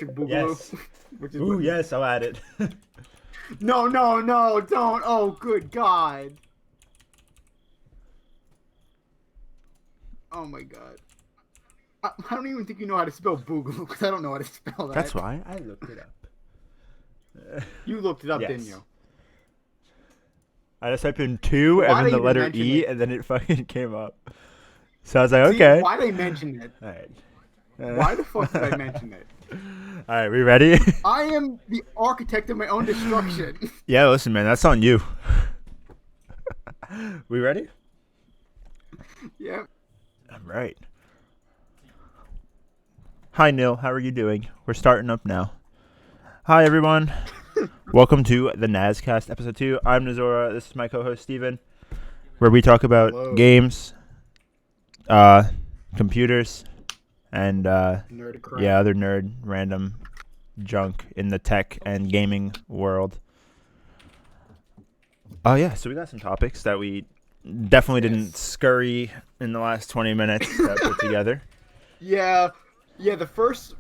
Boogaloo. Yes. Which is Ooh, yes, I'll add it. no, don't. Oh, good God. Oh my God. I don't even think you know how to spell Boogaloo because I don't know how to spell That's that. why I looked it up. You looked it up, didn't Yes. you? I just typed in 2 and Why'd then I the even letter mention E, it? and then it fucking came up. So I was like, See, okay. why'd I mention it? All right. Why the fuck did I mention it? All right, we ready? I am the architect of my own destruction. Yeah, listen, man, that's on you. We ready? Yep. All right. Hi, Neil. How are you doing? We're starting up now. Hi, everyone. Welcome to the Nazcast episode 2. I'm Nazora. This is my co-host Steven, where we talk about Hello. games, computers, and Nerd crap. other nerd random junk in the tech and gaming world. Oh yeah, so we got some topics that we definitely didn't scurry in the last 20 minutes to put together. Yeah. The first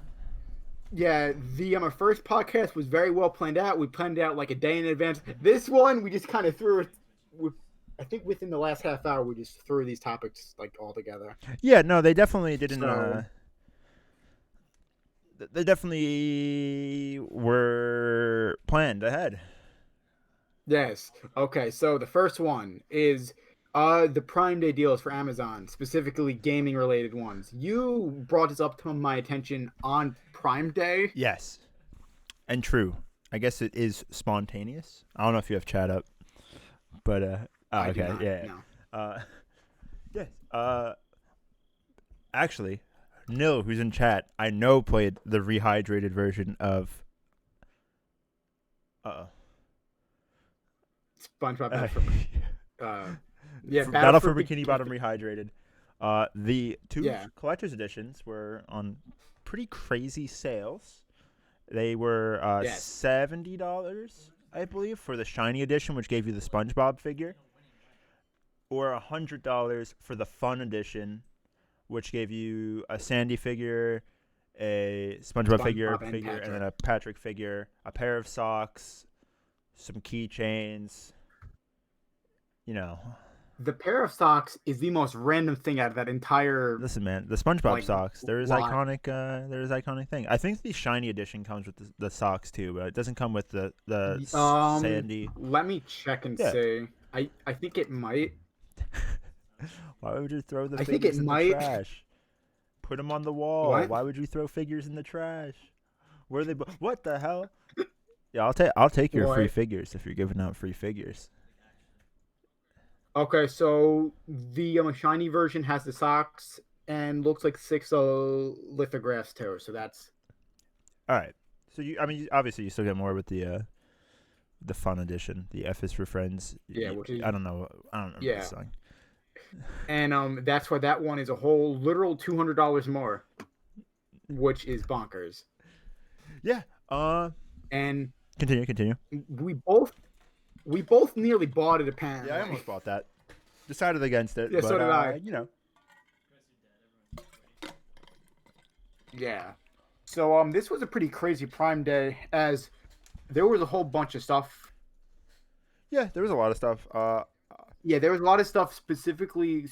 podcast was very well planned out. We planned it out like a day in advance. This one we just kind of threw it. I think within the last half hour we just threw these topics like all together. Yeah, no, they definitely didn't. So, They definitely were planned ahead. yes. Okay. So the first one is the Prime Day deals for Amazon, specifically gaming related ones. You brought this up to my attention on Prime Day. Yes, and true. I guess it is spontaneous. I don't know if you have chat up, but I do okay, not, yeah, no. yes. Actually, Nil, who's in chat, I know played the rehydrated version of. SpongeBob Battle for Bikini Bottom rehydrated. The two collector's editions were on pretty crazy sales. They were $70, I believe, for the shiny edition, which gave you the SpongeBob figure, or $100 for the fun edition, which gave you a Sandy figure, a SpongeBob figure, and then a Patrick figure, a pair of socks, some keychains. You know, the pair of socks is the most random thing out of that entire. Listen, man, the SpongeBob socks. There's iconic. There's iconic thing. I think the shiny edition comes with the socks too, but it doesn't come with the Sandy. Let me check and see. I think it might. Why would you throw the figures in the trash? Put them on the wall. What? Why would you throw figures in the trash? Where they? What the hell? Yeah, I'll take your free figures if you're giving out free figures. Okay, so the shiny version has the socks and looks like 6 lithographs too. So that's all right. So obviously you still get more with the fun edition, the F is for friends. Yeah, which is I don't know this song. And that's why that one is a whole literal $200 more, which is bonkers. Yeah. And continue. We both nearly bought it, apparently. Yeah, I almost bought that. Decided against it. Yeah, but, so did I. Yeah. So this was a pretty crazy Prime Day, as there was a whole bunch of stuff. Yeah, there was a lot of stuff. Yeah, there was a lot of stuff, specifically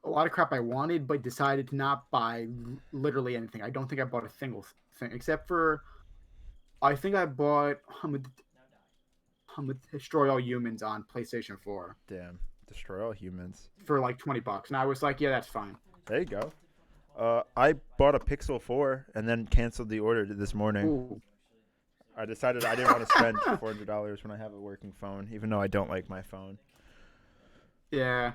a lot of crap I wanted, but decided to not buy literally anything. I don't think I bought a single thing, except for I think I bought Destroy All Humans on PlayStation 4. Damn, Destroy All Humans for like $20, and I was like, yeah, that's fine. There you go. I bought a Pixel 4 and then canceled the order this morning. Ooh. I decided I didn't want to spend $400 when I have a working phone, even though I don't like my phone. Yeah.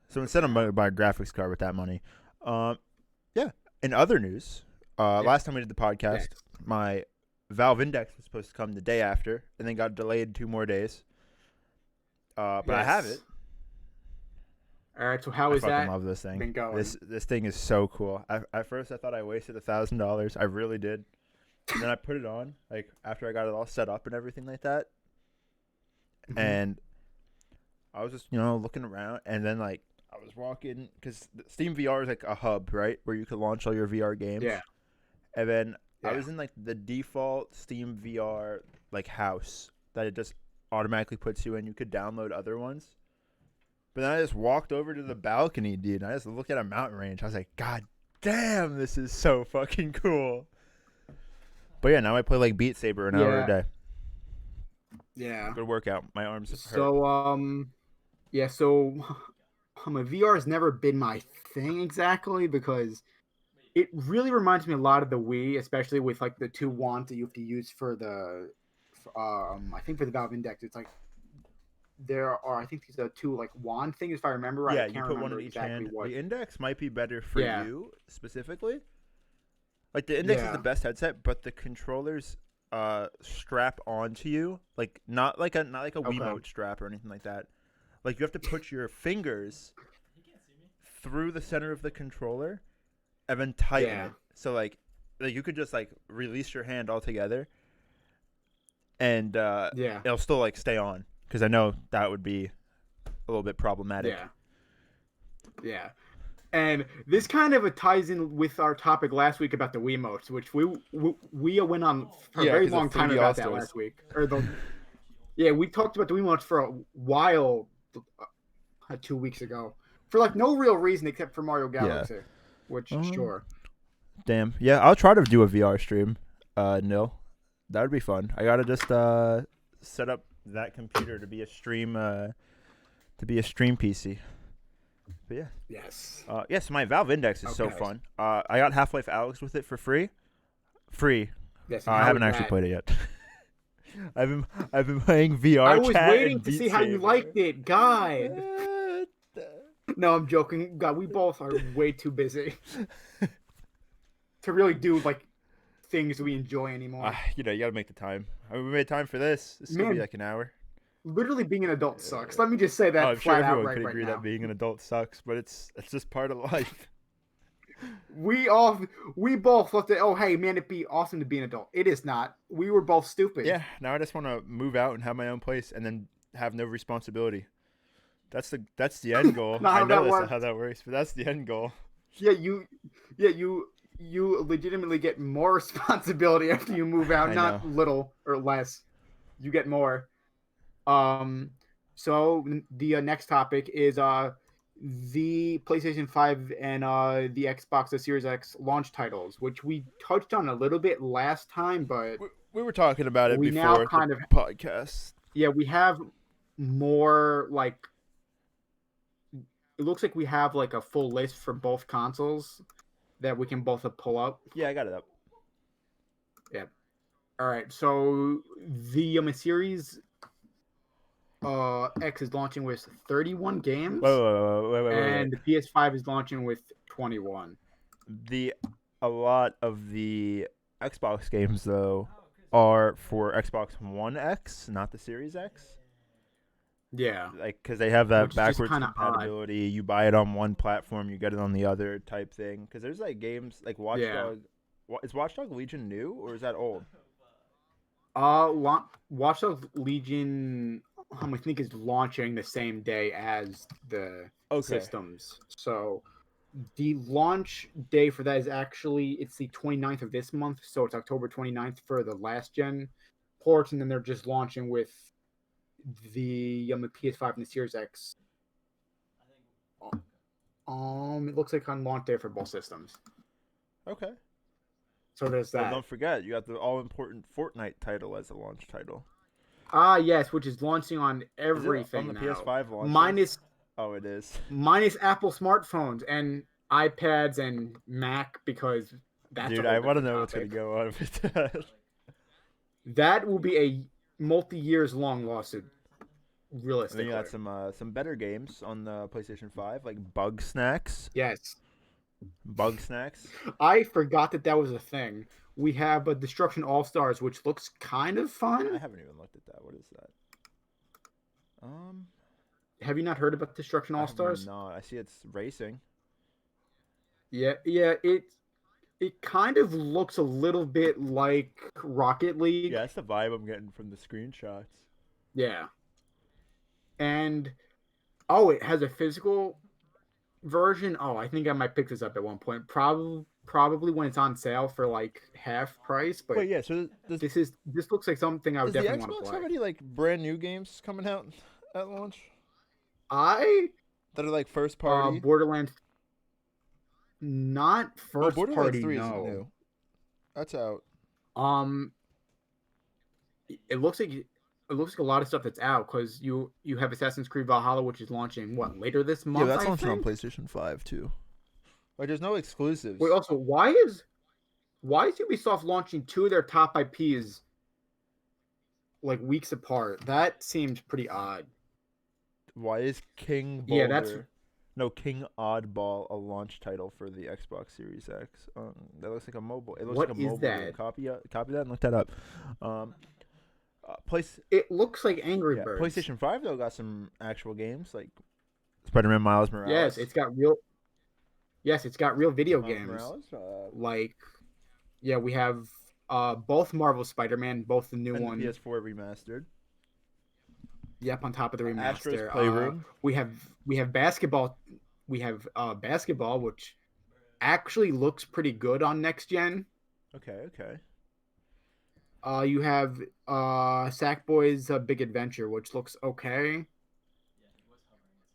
So instead, I'm going to buy a graphics card with that money. Yeah. In other news, last time we did the podcast, my Valve Index was supposed to come the day after, and then got delayed 2 more days. But I have it. All right, so how is that? I fucking love this thing. This thing is so cool. At first, I thought I wasted $1,000. I really did. And then I put it on, like after I got it all set up and everything like that. Mm-hmm. And I was just, looking around, and then like I was walking because Steam VR is like a hub, right, where you can launch all your VR games. Yeah. And then I Yeah. was in like the default Steam VR like house that it just automatically puts you in. You could download other ones. But then I just walked over to the balcony, dude, and I just looked at a mountain range. I was like, God damn, this is so fucking cool. But yeah, now I play like Beat Saber an hour a Yeah. day. Yeah. Good workout. My arms hurt. So yeah, so VR has never been my thing exactly because it really reminds me a lot of the Wii, especially with like the two wands that you have to use for the I think for the Valve Index. It's like there are, I think these are two like wand things if I remember right. I Yeah, you can't put one remember in each exactly hand. what. The Index might be better for Yeah. you specifically. Like the Index is the Yeah. best headset, but the controllers strap onto you, like not like a Okay. Wiimote strap or anything like that. Like you have to put your fingers through the center of the controller and then tighten Yeah. it. So like you could just like release your hand altogether and Yeah. it'll still like stay on because I know that would be a little bit problematic. Yeah. Yeah. And this kind of ties in with our topic last week about the Wiimotes, which we went on for a Yeah, very because of long time 3D about All that Stars. last week. Yeah, we talked about the Wiimotes for a while 2 weeks ago for like no real reason except for Mario Yeah. Galaxy, which sure. Damn. Yeah, I'll try to do a VR stream. Nil. That would be fun. I gotta just set up that computer to be a stream PC. But yeah. Yes. Yes, my Valve Index is so Okay. fun. I got Half-Life Alyx with it for free. Free. Yes. And I how haven't is actually that? played it yet. I've been playing VR I was chat waiting and to Beat see how you Saber. liked it, God. No, I'm joking. God, we both are way too busy to really do like things we enjoy anymore. You gotta make the time. I mean, we made time for this. This is gonna be Man, like an hour. literally being an adult sucks. Let me just say Oh, that I'm sure flat out everyone could right agree that now. being an adult sucks, but it's just part of life. We both thought that, oh hey man, it'd be awesome to be an adult. It is not. We were both stupid. Yeah, now I just want to move out and have my own place and then have no responsibility. That's the end goal. Not I how know that that's not works. how that works, but that's the end goal. Yeah, you legitimately get more responsibility after you move out, I know. not little or less. You get more. So the next topic is the PlayStation 5 and the Xbox the Series X launch titles, which we touched on a little bit last time, but We were talking about it we now before the kind of podcast. we have more like it looks like we have like a full list for both consoles that we can both pull up. Yeah, I got it up. Yeah. All right. So the Series X is launching with 31 games, Wait. and the PS5 is launching with 21. A lot of the Xbox games though are for Xbox One X, not the Series X. Yeah, Like because they have that which is just backwards kind of odd. compatibility. You buy it on one platform, you get it on the other type thing. Because there's like games like Watchdog. Is Watchdog Legion new or is that old? Watch Dogs Legion, I think, is launching the same day as the systems. So the launch day for that is actually it's the 29th of this month, so it's October 29th for the last gen ports, and then they're just launching with the PS5 and the Series X. It looks like on launch day for both systems. Okay. So there's that. Well, don't forget, you got the all-important Fortnite title as a launch title. Yes, which is launching on everything on the now. PS5 launch. Minus. Oh, it is. Minus Apple smartphones and iPads and Mac because that's. Dude, I want to know what's going to go on with that. That will be a multi-years long lawsuit. Realistically, and then you got some better games on the PlayStation 5, like Bug Snacks. Yes. Bug Snacks. I forgot that was a thing. We have a Destruction All Stars, which looks kind of fun. I haven't even looked at that. What is that? Have you not heard about Destruction All Stars? No, I see it's racing. Yeah. It kind of looks a little bit like Rocket League. Yeah, that's the vibe I'm getting from the screenshots. Yeah. And it has a physical version. I think I might pick this up at one point. probably when it's on sale for like half price, but Wait, yeah. So this looks like something I would does the definitely want to Xbox play. have any like brand new games coming out at launch I that are like first party? Borderlands, not Well, first Borderlands party, 3 isn't no. new. That's out. Um, it looks like a lot of stuff that's out because you have Assassin's Creed Valhalla, which is launching what later this Yeah, month, that's I launching on think. PlayStation 5 too. Like, there's no Wait, exclusives. also, why is Ubisoft launching two of their top IPs like weeks apart? That seems pretty odd. Why is King Yeah, that's Boulder, no King Oddball, a launch title for the Xbox Series X? That looks like a mobile. It looks like what a is mobile game. that? Copy that and look that up. Um, place. It looks like Angry Yeah, Birds. PlayStation 5 though got some actual games like Spider-Man Miles Yes, Morales. it's got real video Miles games. Morales. Like yeah, we have both Marvel Spider-Man, both the new And the one. PS4 remastered. Yep, on top of the Astro's remaster. Playroom. We have basketball. We have basketball, which actually looks pretty good on next gen. Okay. You have Sackboy's Big Adventure, which looks okay.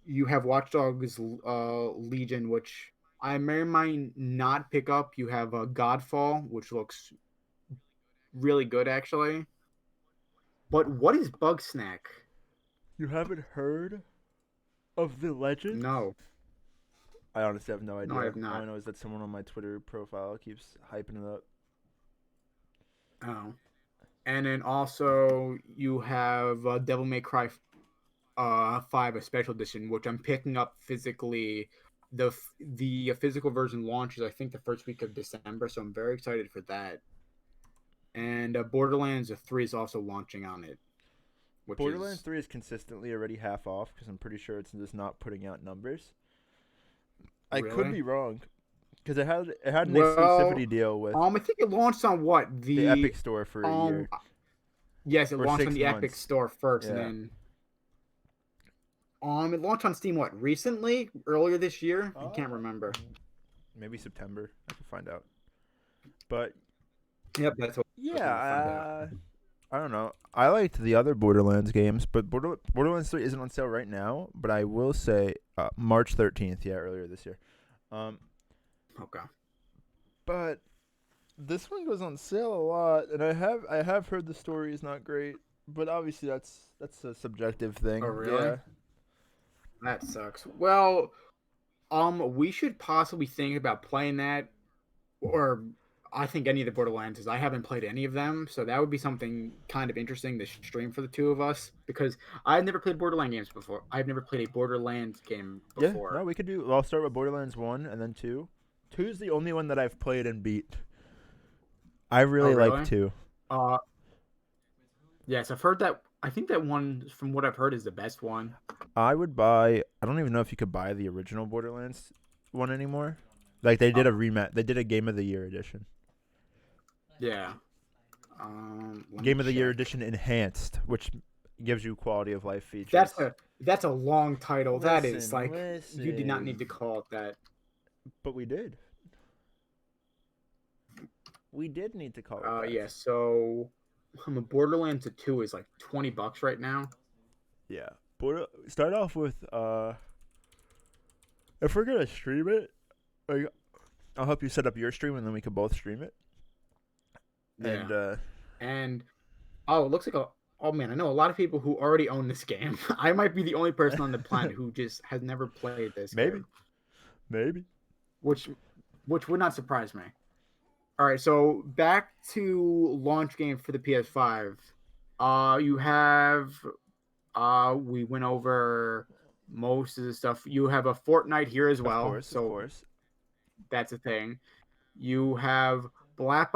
You have Watch Dogs Legion, which I may or might not pick up. You have Godfall, which looks really good actually. But what is Bug Snack? You haven't heard of the Legends? No, I honestly have no no, I idea. have All I not. know is that someone on my Twitter profile keeps hyping it up. Oh, and then also you have Devil May Cry 5, a special edition, which I'm picking up physically. The physical version launches I think the first week of December, so I'm very excited for that. And Borderlands 3 is also launching on it, which Borderlands is 3 is consistently already half off because I'm pretty sure it's just not putting out numbers. I could really be wrong because it had an well. exclusivity deal with I think it launched on what the the Epic Store for a um. year Yes, it or launched on 6 the Epic months. Store first, and Yeah. then it launched on Steam what recently, earlier this year. I can't remember. Maybe September. I can find out. But Yep, that's what I was yeah, going to find out. I don't know. I liked the other Borderlands games, but Borderlands 3 isn't on sale right now. But I will say March 13th, yeah, earlier this year. Okay. But this one goes on sale a lot, and I have heard the story is not great, but obviously that's a subjective thing. Oh, really? Yeah. That sucks. Well, we should possibly think about playing that, or I think any of the Borderlands. I haven't played any of them, so that would be something kind of interesting to stream for the two of us because I've never played Borderland games before. I've never played a Borderlands game Yeah, before. no, we could do. I'll start with Borderlands 1 and then 2. 2 is the only one that I've played and beat. I Oh, really like really? 2. Uh, yes, I've heard that. I think that one, from what I've heard, is the best one. I would buy. I don't even know if you could buy the original Borderlands one anymore. Like they did a remat. They did a Game of the Year edition. Yeah. Let me Game of the Year check. edition enhanced, which gives you quality of life features. That's a long title. That is like listen. you did not need to call it that. But we did. We did need to call it that. Yeah. So, Borderlands 2 is like $20 right now. Yeah. Start off with if we're gonna stream it, I'll help you set up your stream and then we can both stream it. Yeah. And oh, it looks like oh man, I know a lot of people who already own this game. I might be the only person on the planet who just has never played this game. Maybe. Which would not surprise me. All right, so back to launch game for the PS5. You have we went over most of the stuff. You have a Fortnite here as well. Of course. That's a thing. You have Black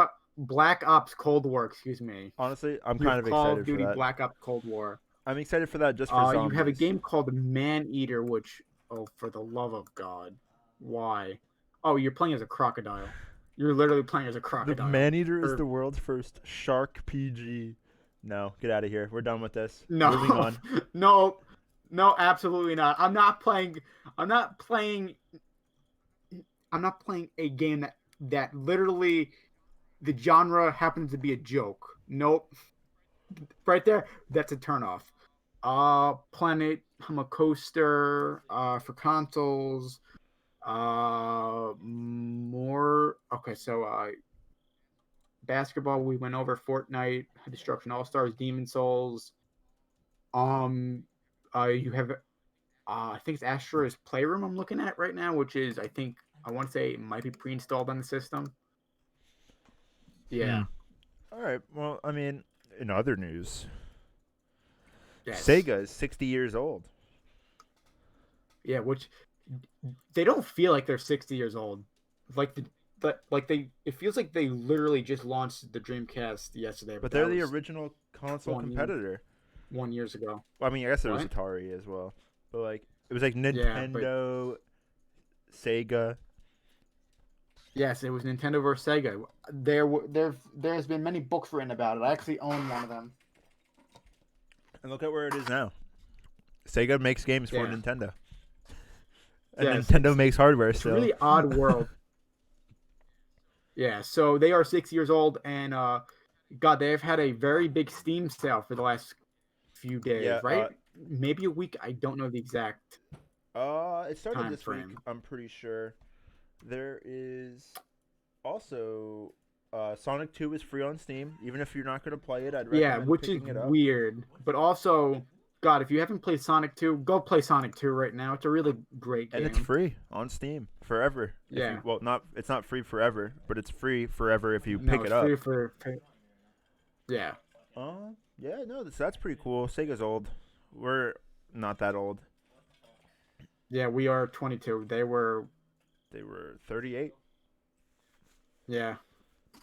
Ops Cold War, excuse me. Honestly, I'm kind of excited Call of Duty for that. Black Ops Cold War. I'm excited for that just for zombies. You have a game called Man Eater, which, oh, for the love of God, why? Oh, you're playing as a crocodile. You're literally playing as a crocodile. The Man Eater is the world's first shark PG. No, get out of here. We're done with this. No, moving on. No, absolutely not. I'm not playing a game that that literally the genre happens to be a joke. Nope. Right there, that's a turnoff. Planet, I'm a coaster, for consoles. More okay, so basketball we went over Fortnite, Destruction All Stars, Demon Souls. Um you have I think it's Astro's Playroom I'm looking at right now, which is I want to say it might be pre-installed on the system. Hmm. Yeah. All right. Well, I mean, in other news, Yes. Sega is 60 years old. Yeah, which they don't feel like they're 60 years old. Like the but like they it feels like they literally just launched the Dreamcast yesterday, But but they're that the was original console 20 competitor. 1 years ago. Well, I mean, I guess there was What? Atari as well. But, like, it was like Yeah, but Nintendo, Sega. yes, it was Nintendo versus Sega. There's been many books written about it. I actually own one of them. And look at where it is now. Sega makes games for Yeah. Nintendo. And Yes, Nintendo makes hardware it's still. really odd world. Yeah, so they are 6 years old, and God, they've had a very big Steam sale for the last few Yeah, days, right? Maybe a week. I don't know the exact it started time this week, frame. I'm pretty sure. There is also Sonic 2 is free on Steam. Even if you're not going to play it, I'd Yeah, recommend which is picking it up. weird, but also, God, if you haven't played Sonic 2, go play Sonic 2 right now. It's a really great And it's game. free on Steam forever. If Yeah. you it's not free forever, but it's free forever if you No, pick it it's up. free for yeah. Yeah, no, that's pretty cool. Sega's old. We're not that old. Yeah, we are 22. They were They were 38. yeah.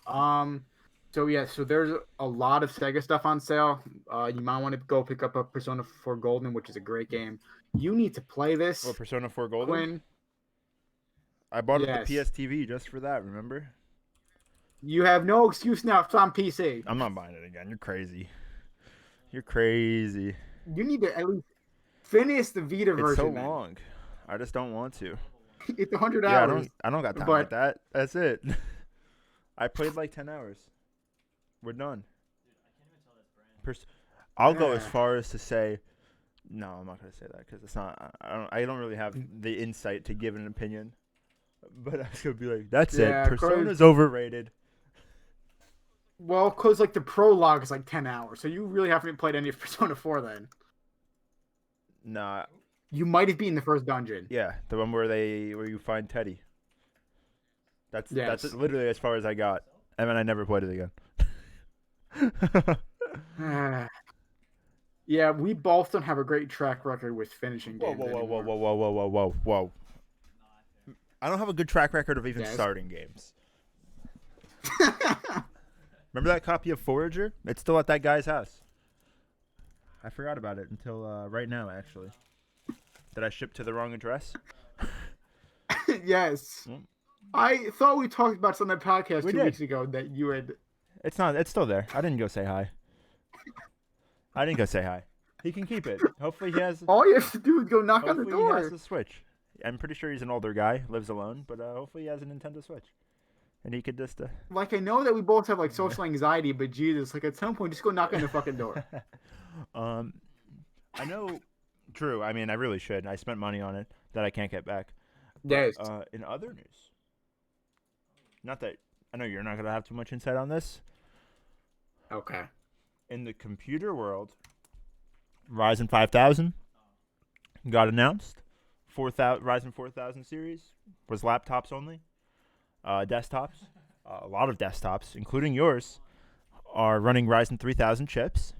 Um so yeah, so there's a lot of Sega stuff on sale. You might want to go pick up a Persona 4 Golden, which is a great game. You need to play Well, this, Persona 4 Golden. Quinn. I bought it the Yes. PSTV just for that. Remember? You have no excuse now if it's on PC. I'm not buying it again. You're crazy. You're crazy. You need to at least finish the Vita It's so version then. long. I just don't want to. It's 100 Yeah, hours. I don't got time like But that. That's it. I played like 10 hours. We're done. I'll go as far as to say, no, I'm not gonna say that because it's not. I don't really have the insight to give an opinion. But I was gonna be like, that's it. Persona's overrated. Well, because like the prologue is like 10 hours, so you really haven't played any of Persona 4 then. Nah. You might have been the first dungeon. Yeah, the one where you find Teddy. That's literally as far as I got, and then I never played it again. Yeah, we both don't have a great track record with finishing games. Whoa. I don't have a good track record of even starting games. Remember that copy of Forager? It's still at that guy's house. I forgot about it until right now, actually. Did I ship to the wrong address? Yes. Well, I thought we talked about this on that podcast 2 weeks ago that you had... It's not. It's still there. I didn't go say hi. He can keep it. Hopefully he has... All you have to do is go knock on the door. Hopefully he has the Switch. I'm pretty sure he's an older guy, lives alone, but hopefully he has a Nintendo Switch. And he could just... Like, I know that we both have, like, social anxiety, but Jesus, like, at some point, just go knock on the fucking door. I know... True. I mean, I really should. I spent money on it that I can't get back. Yes. In other news, not that I know you're not going to have too much insight on this. Okay. In the computer world, Ryzen 5000 got announced. Ryzen 4000 series was laptops only. Desktops, a lot of desktops, including yours, are running Ryzen 3000 chips.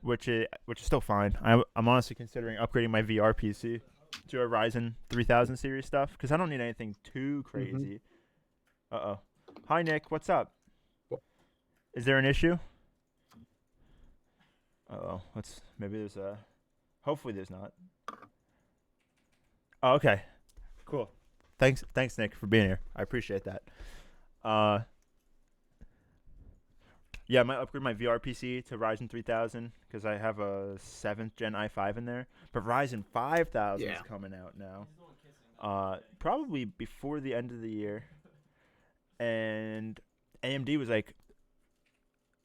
Which is still fine. I'm honestly considering upgrading my VR PC to a Ryzen 3000 series stuff because I don't need anything too crazy. Mm-hmm. Hi, Nick. What's up? Is there an issue? Maybe there's a... Hopefully there's not. Oh, okay. Cool. Thanks, Nick, for being here. I appreciate that. Yeah, I might upgrade my VR PC to Ryzen 3000 because I have a 7th Gen i5 in there. But Ryzen 5000 is coming out now. probably before the end of the year, and AMD was like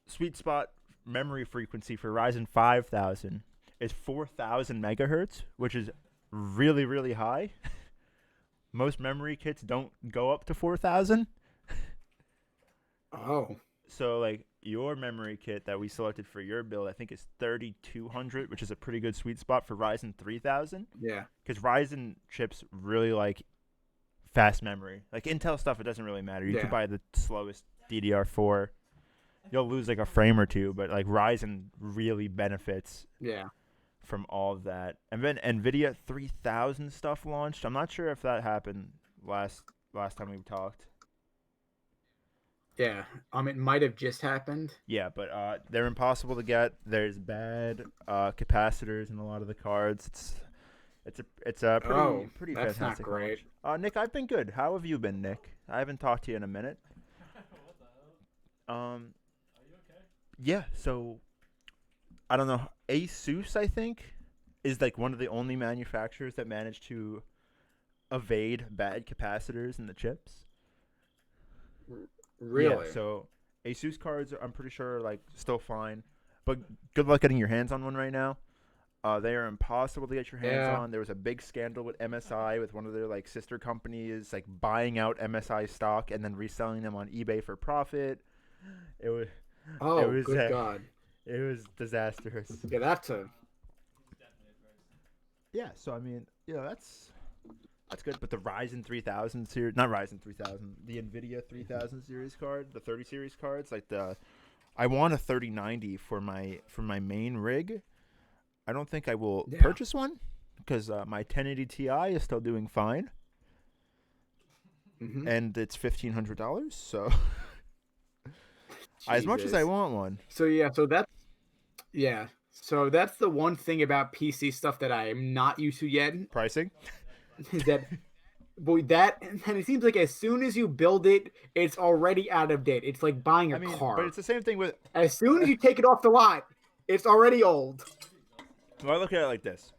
sweet spot memory frequency for Ryzen 5000 is 4000 megahertz, which is really really high. Most memory kits don't go up to 4000. Oh. So like your memory kit that we selected for your build, I think is 3200, which is a pretty good sweet spot for Ryzen 3000. Yeah. Because Ryzen chips really like fast memory. Like Intel stuff, it doesn't really matter. You could buy the slowest DDR4. You'll lose like a frame or two, but like Ryzen really benefits from all of that. And then NVIDIA 3000 stuff launched. I'm not sure if that happened last time we talked. Yeah, it might have just happened. Yeah, but they're impossible to get. There's bad capacitors in a lot of the cards. It's a pretty that's fantastic. Not great. Launch. Nick, I've been good. How have you been, Nick? I haven't talked to you in a minute. What the hell? Are you okay? Yeah. So I don't know. ASUS, I think, is like one of the only manufacturers that managed to evade bad capacitors in the chips. Really? Yeah, so ASUS cards, I'm pretty sure, like, still fine. But good luck getting your hands on one right now. They are impossible to get your hands on. There was a big scandal with MSI, with one of their, like, sister companies, like, buying out MSI stock and then reselling them on eBay for profit. It was... good God. It was disastrous. Yeah, that's a... Yeah, so, I mean, that's good, but the Ryzen 3000 series, not Ryzen 3000, the NVIDIA 3000 series card, the 30 series cards, like I want a 3090 for my main rig. I don't think I will purchase one because my 1080 Ti is still doing fine, and it's $1,500. So as much as I want one. So that's the one thing about PC stuff that I am not used to yet. Pricing. And it seems like as soon as you build it, it's already out of date. It's like buying a car. But it's the same thing with... As soon as you take it off the lot, it's already old. Well, I look at it like this.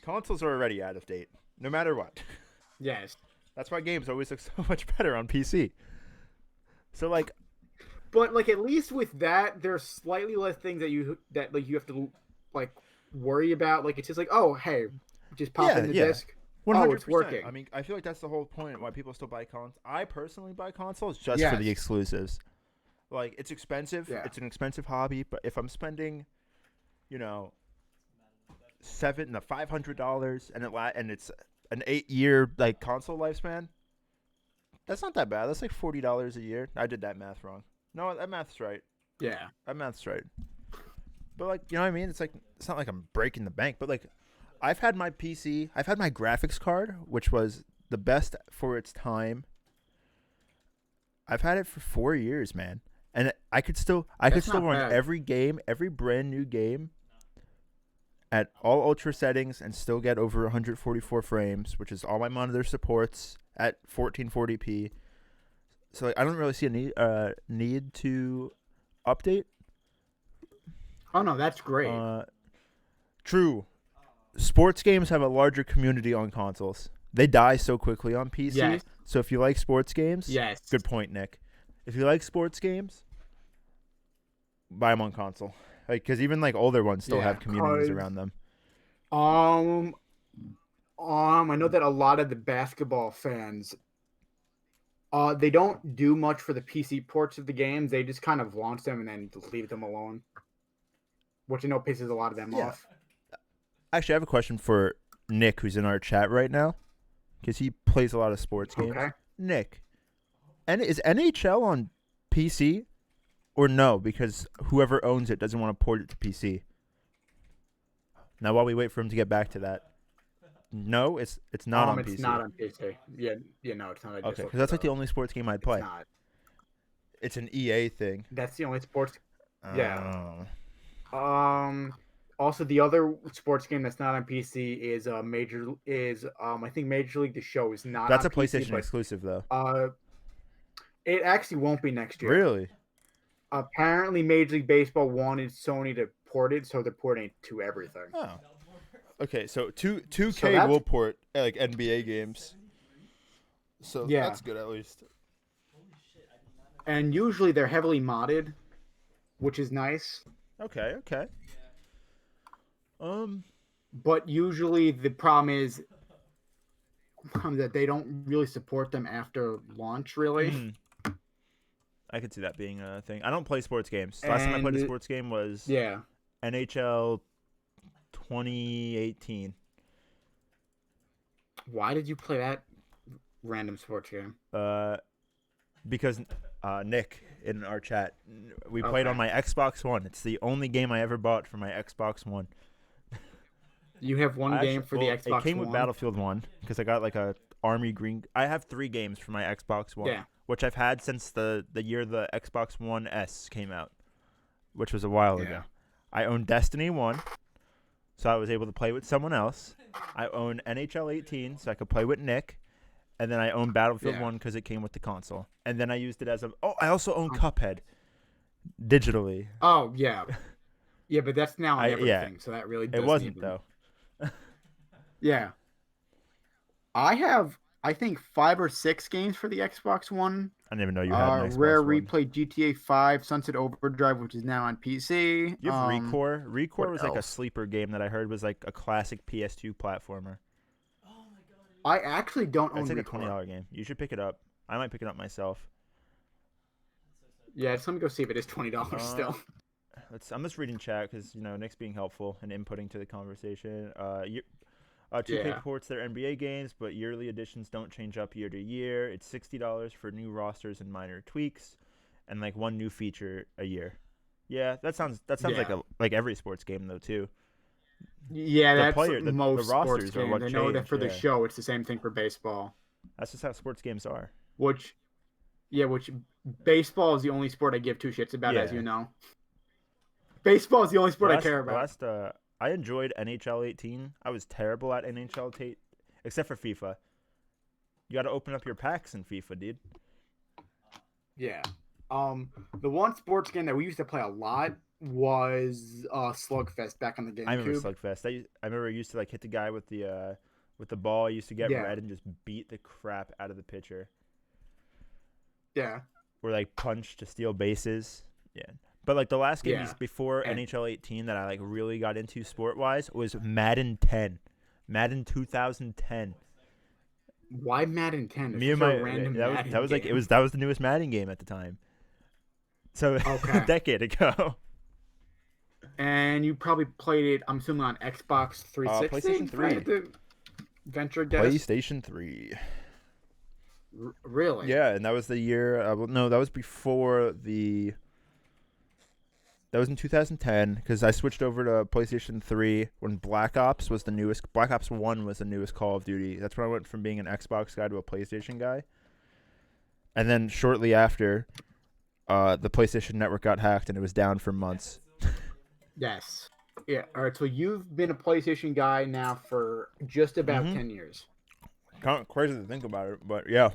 Consoles are already out of date, no matter what. Yes. That's why games always look so much better on PC. So, like... But, like, at least with that, there's slightly less things that you have to, like, worry about. Like, it's just like, oh, hey, just pop in the disc. 100%. Oh, it's working. I mean, I feel like that's the whole point why people still buy consoles. I personally buy consoles just for the exclusives. Like, it's expensive. Yeah. It's an expensive hobby, but if I'm spending, $500 and it's an 8-year like console lifespan, that's not that bad. That's like $40 a year. I did that math wrong. No, that math's right. Yeah, that math's right. But like, you know what I mean? It's like it's not like I'm breaking the bank, but like. I've had my PC. I've had my graphics card, which was the best for its time. I've had it for 4 years, man, and I could still run every game, every brand new game, at all ultra settings, and still get over 144 frames, which is all my monitor supports at 1440p. So like, I don't really see a need to update. Oh no, that's great. True. Sports games have a larger community on consoles. They die so quickly on PC. Yes. So if you like sports games, good point, Nick. If you like sports games, buy them on console. Because even like older ones still have communities around them. I know that a lot of the basketball fans, they don't do much for the PC ports of the games. They just kind of launch them and then leave them alone, which I know pisses a lot of them off. Actually, I have a question for Nick, who's in our chat right now, because he plays a lot of sports games. Okay. Nick, is NHL on PC or no? Because whoever owns it doesn't want to port it to PC. Now, while we wait for him to get back to that, no, it's not on PC. It's not on PC. Yeah, no, it's not. Okay, because that's like the only sports game I'd play. It's not. It's an EA thing. That's the only sports. Yeah. Also, the other sports game that's not on PC is I think Major League The Show is not. That's on a PlayStation exclusive, though. It actually won't be next year. Really? Apparently, Major League Baseball wanted Sony to port it, so they're porting it to everything. Oh. Okay, so 2K will port like NBA games. So Yeah. that's good at least. And usually they're heavily modded, which is nice. Okay. But usually the problem is that they don't really support them after launch, really. I could see that being a thing. I don't play sports games. Last time I played a And sports game was yeah, NHL 2018. why did you play that random sports game? Because Nick in our chat, we played on Okay. my Xbox One. It's the only game I ever bought for my Xbox One. You have one game for the It Xbox came with One. Battlefield 1 because I got like a Army Green. I have 3 games for my Xbox One, Yeah. which I've had since the year the Xbox One S came out, which was a while ago. I own Destiny 1, so I was able to play with someone else. I own NHL 18, so I could play with Nick. And then I own Battlefield 1 because it came with the console. And then I used it as a... Oh, I also own Cuphead digitally. Oh, yeah. Yeah, but that's now on everything, so that really doesn't It wasn't, even... though. Yeah. I have, I think, 5 or 6 games for the Xbox One. I didn't even know you had an Xbox Rare One. Replay GTA 5, Sunset Overdrive, which is now on PC. You have Recore? Recore was like a else? sleeper game that I heard was like a classic PS2 platformer. I actually don't own It's like Recore. a $20 game. You should pick it up. I might pick it up myself. Yeah, just let me go see if it is $20 still. I'm just reading chat because, Nick's being helpful and inputting to the conversation. 2K ports their NBA games, but yearly editions don't change up year to year. It's $60 for new rosters and minor tweaks, and like one new feature a year. Yeah, that sounds like every sports game though too. Yeah, that's the most sports rosters are games. what I know that change, for the show, it's the same thing for baseball. That's just how sports games are. Which baseball is the only sport I give 2 shits about, as you know. Baseball is the only sport I care about. I enjoyed NHL 18. I was terrible at NHL 8, except for FIFA. You got to open up your packs in FIFA, dude. Yeah. The one sports game that we used to play a lot was Slugfest back on the GameCube. I remember Slugfest. I remember I used to like hit the guy with the ball. I used to get red and just beat the crap out of the pitcher. Yeah. Or like punch to steal bases. Yeah. But like the last game before NHL 18 that I like really got into sport wise was Madden 10, Madden 2010. Why Madden 10? Me and my that was the newest Madden game at the time. So a decade ago. And you probably played it, I'm assuming, on Xbox 360? PlayStation 3. Venture guess? PlayStation 3. Really? Yeah, and that was the year. No, that was before the. That was in 2010 because I switched over to PlayStation 3 when Black Ops was the newest. Black Ops 1 was the newest Call of Duty. That's when I went from being an Xbox guy to a PlayStation guy. And then shortly after, the PlayStation Network got hacked and it was down for months. Yes. Yeah. All right. So you've been a PlayStation guy now for just about 10 years. Kind of crazy to think about it, but yeah.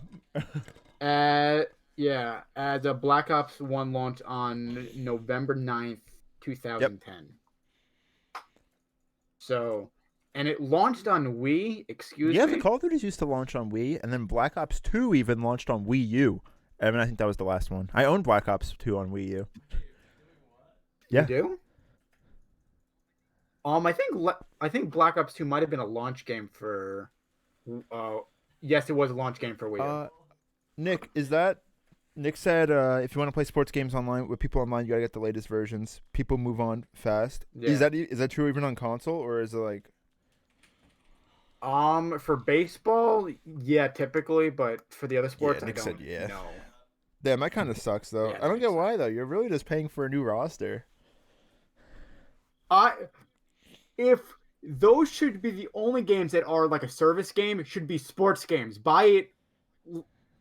Yeah, as a Black Ops 1 launched on November 9th, 2010. Yep. So, and it launched on Wii, excuse me? Yeah, the Call of Duties used to launch on Wii, and then Black Ops 2 even launched on Wii U. I mean, I think that was the last one. I owned Black Ops 2 on Wii U. Yeah. You do? I think Black Ops 2 might have been a launch game for... yes, it was a launch game for Wii U. Nick, is that... Nick said if you want to play sports games online with people online, you got to get the latest versions. People move on fast. Yeah. Is that true even on console, or is it like... For baseball, yeah, typically, but for the other sports, Nick I don't know. Damn, that kind of sucks, though. Yeah, I don't get why, though. You're really just paying for a new roster. If those should be the only games that are like a service game, it should be sports games. Buy it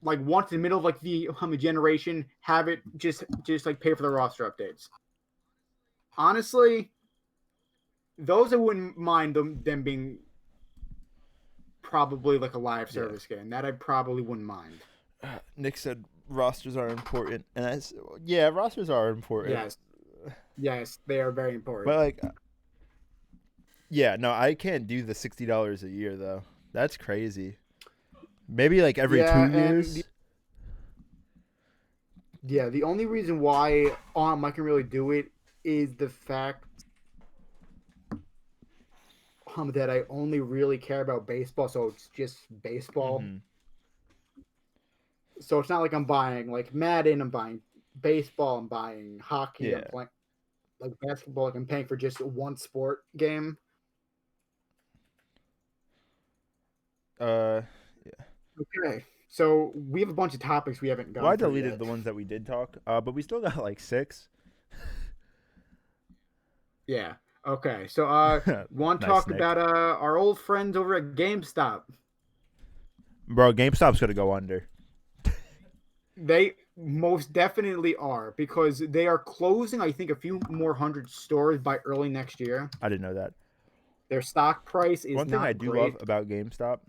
like once in the middle of like the generation, have it just like pay for the roster updates. Honestly, those I wouldn't mind them being probably like a live service game. That I probably wouldn't mind. Nick said rosters are important, and rosters are important. Yes, they are very important. But like, no, I can't do the $60 a year though. That's crazy. Maybe like every 2 years. The only reason why I can really do it is the fact that I only really care about baseball, so it's just baseball. Mm-hmm. So it's not like I'm buying like Madden, I'm buying baseball, I'm buying hockey, Yeah. I'm playing like basketball, like I'm paying for just one sport game. Yeah. Okay. So we have a bunch of topics we haven't Well, I gone through deleted yet. the ones that we did talk, but we still got like 6. Yeah. Okay. So want to Nice, talk Nick. about our old friends over at GameStop. Bro, GameStop's gonna go under. They most definitely are because they are closing, I think, a few more hundred stores by early next year. I didn't know that. Their stock price is One thing I not do love great. about GameStop,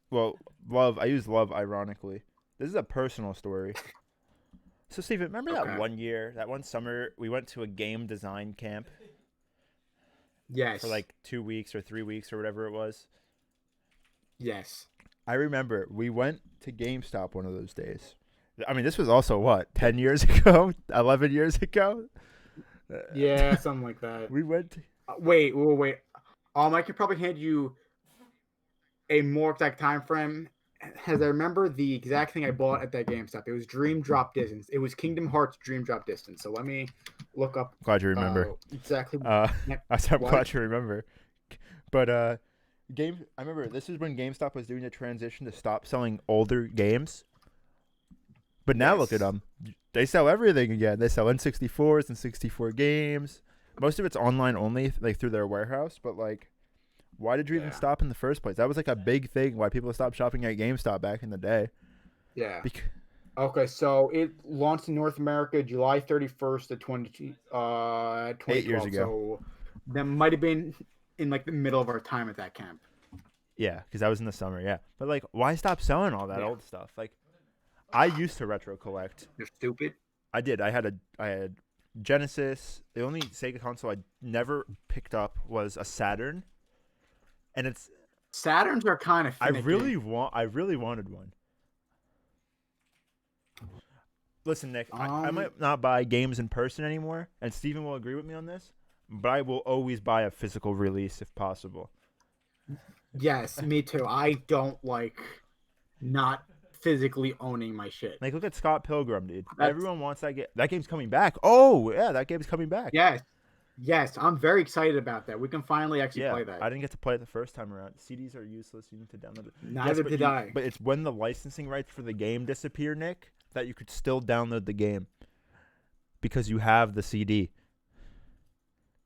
well, love, I use love ironically. This is a personal story. So, Steven, remember that one year, that one summer, we went to a game design camp? Yes. For like 2 weeks or 3 weeks or whatever it was? Yes. I remember we went to GameStop one of those days. I mean, this was also, what, 10 years ago? 11 years ago? Yeah, something like that. We went to... Wait. I could probably hand you a more exact time frame. As I remember the exact thing I bought at that GameStop. It was Dream Drop Distance. It was Kingdom Hearts Dream Drop Distance. So let me look up. Glad you remember. Exactly. I'm glad you remember. But I remember this is when GameStop was doing the transition to stop selling older games. But now look at them. They sell everything again. They sell N64s and 64 games. Most of it's online only, like through their warehouse. But like, why did you even stop in the first place? That was like a big thing why people stopped shopping at GameStop back in the day. Yeah. Okay, so it launched in North America July 31st of 2012. 8 years ago. So that might have been in like the middle of our time at that camp. Yeah, because that was in the summer, yeah. But like, why stop selling all that old stuff? Like, I used to retro collect. You're stupid. I did. I had Genesis. The only Sega console I never picked up was a Saturn. And Saturns are kind of finicky. I really wanted one. Listen, Nick, I might not buy games in person anymore, and Steven will agree with me on this, but I will always buy a physical release if possible. Yes, me too. I don't like not physically owning my shit. Like, look at Scott Pilgrim, dude. Everyone wants that game. That game's coming back. Oh, yeah, that game's coming back. Yes, I'm very excited about that. We can finally actually play that. I didn't get to play it the first time around. CDs are useless. You need to download it. Neither did I. But it's when the licensing rights for the game disappear, Nick, that you could still download the game because you have the CD.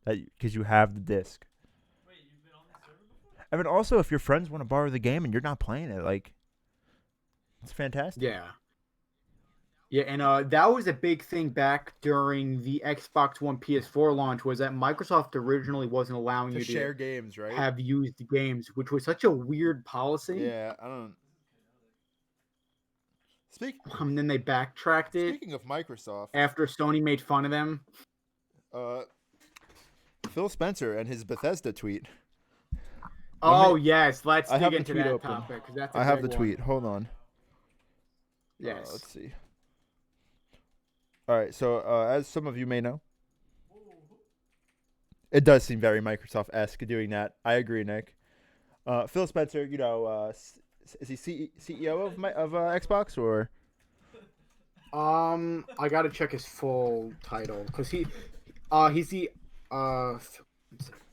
Because you have the disc. Wait, you've been on the server before? I mean, also, if your friends want to borrow the game and you're not playing it, like, it's fantastic. Yeah, and that was a big thing back during the Xbox One PS4 launch, was that Microsoft originally wasn't allowing you to share games, right? have used games, which was such a weird policy. Yeah, I don't. And then they backtracked it. Speaking of Microsoft, after Sony made fun of them. Phil Spencer and his Bethesda tweet. Yes, let's dig into that open. topic. That's I have the tweet. Hold on. Yes. Let's see. All right, so as some of you may know, it does seem very Microsoft-esque doing that. I agree, Nick. Phil Spencer, is he CEO of Xbox or? I gotta check his full title because he's the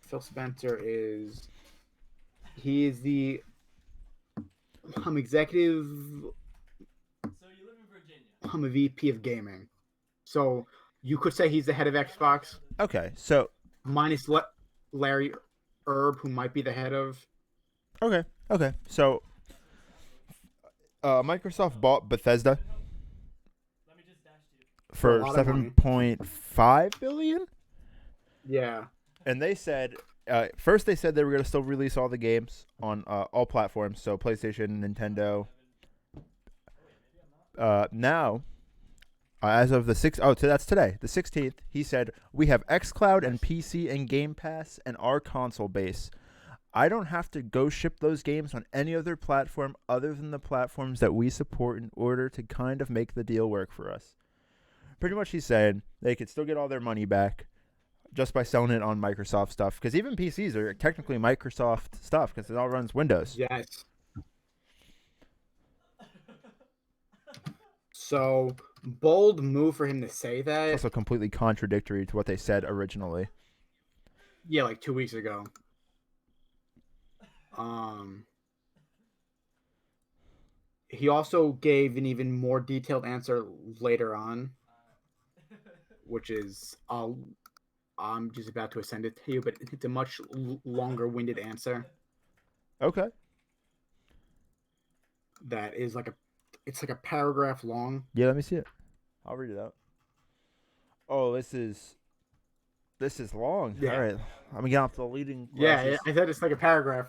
Phil Spencer is the executive. So you live in Virginia. I'm a VP of gaming. So you could say he's the head of Xbox. Okay, so minus Larry Erb, who might be the head of. Okay. So Microsoft bought Bethesda for $7.5 billion. Yeah. And they said first they said they were going to still release all the games on all platforms, so PlayStation, Nintendo. Now, as of the 6th, that's today, the 16th, he said, we have xCloud and PC and Game Pass and our console base. I don't have to go ship those games on any other platform other than the platforms that we support in order to kind of make the deal work for us. Pretty much he's saying they could still get all their money back just by selling it on Microsoft stuff. Because even PCs are technically Microsoft stuff because it all runs Windows. Yes. So, bold move for him to say that. It's also completely contradictory to what they said originally. Yeah, like 2 weeks ago. He also gave an even more detailed answer later on, which is I'm just about to send it to you, but it's a much longer-winded answer. Okay. That is it's like a paragraph long. Yeah, let me see it. I'll read it out. Oh, this is long. Yeah. All right, I'm gonna get off the leading. Yeah, I said it's like a paragraph.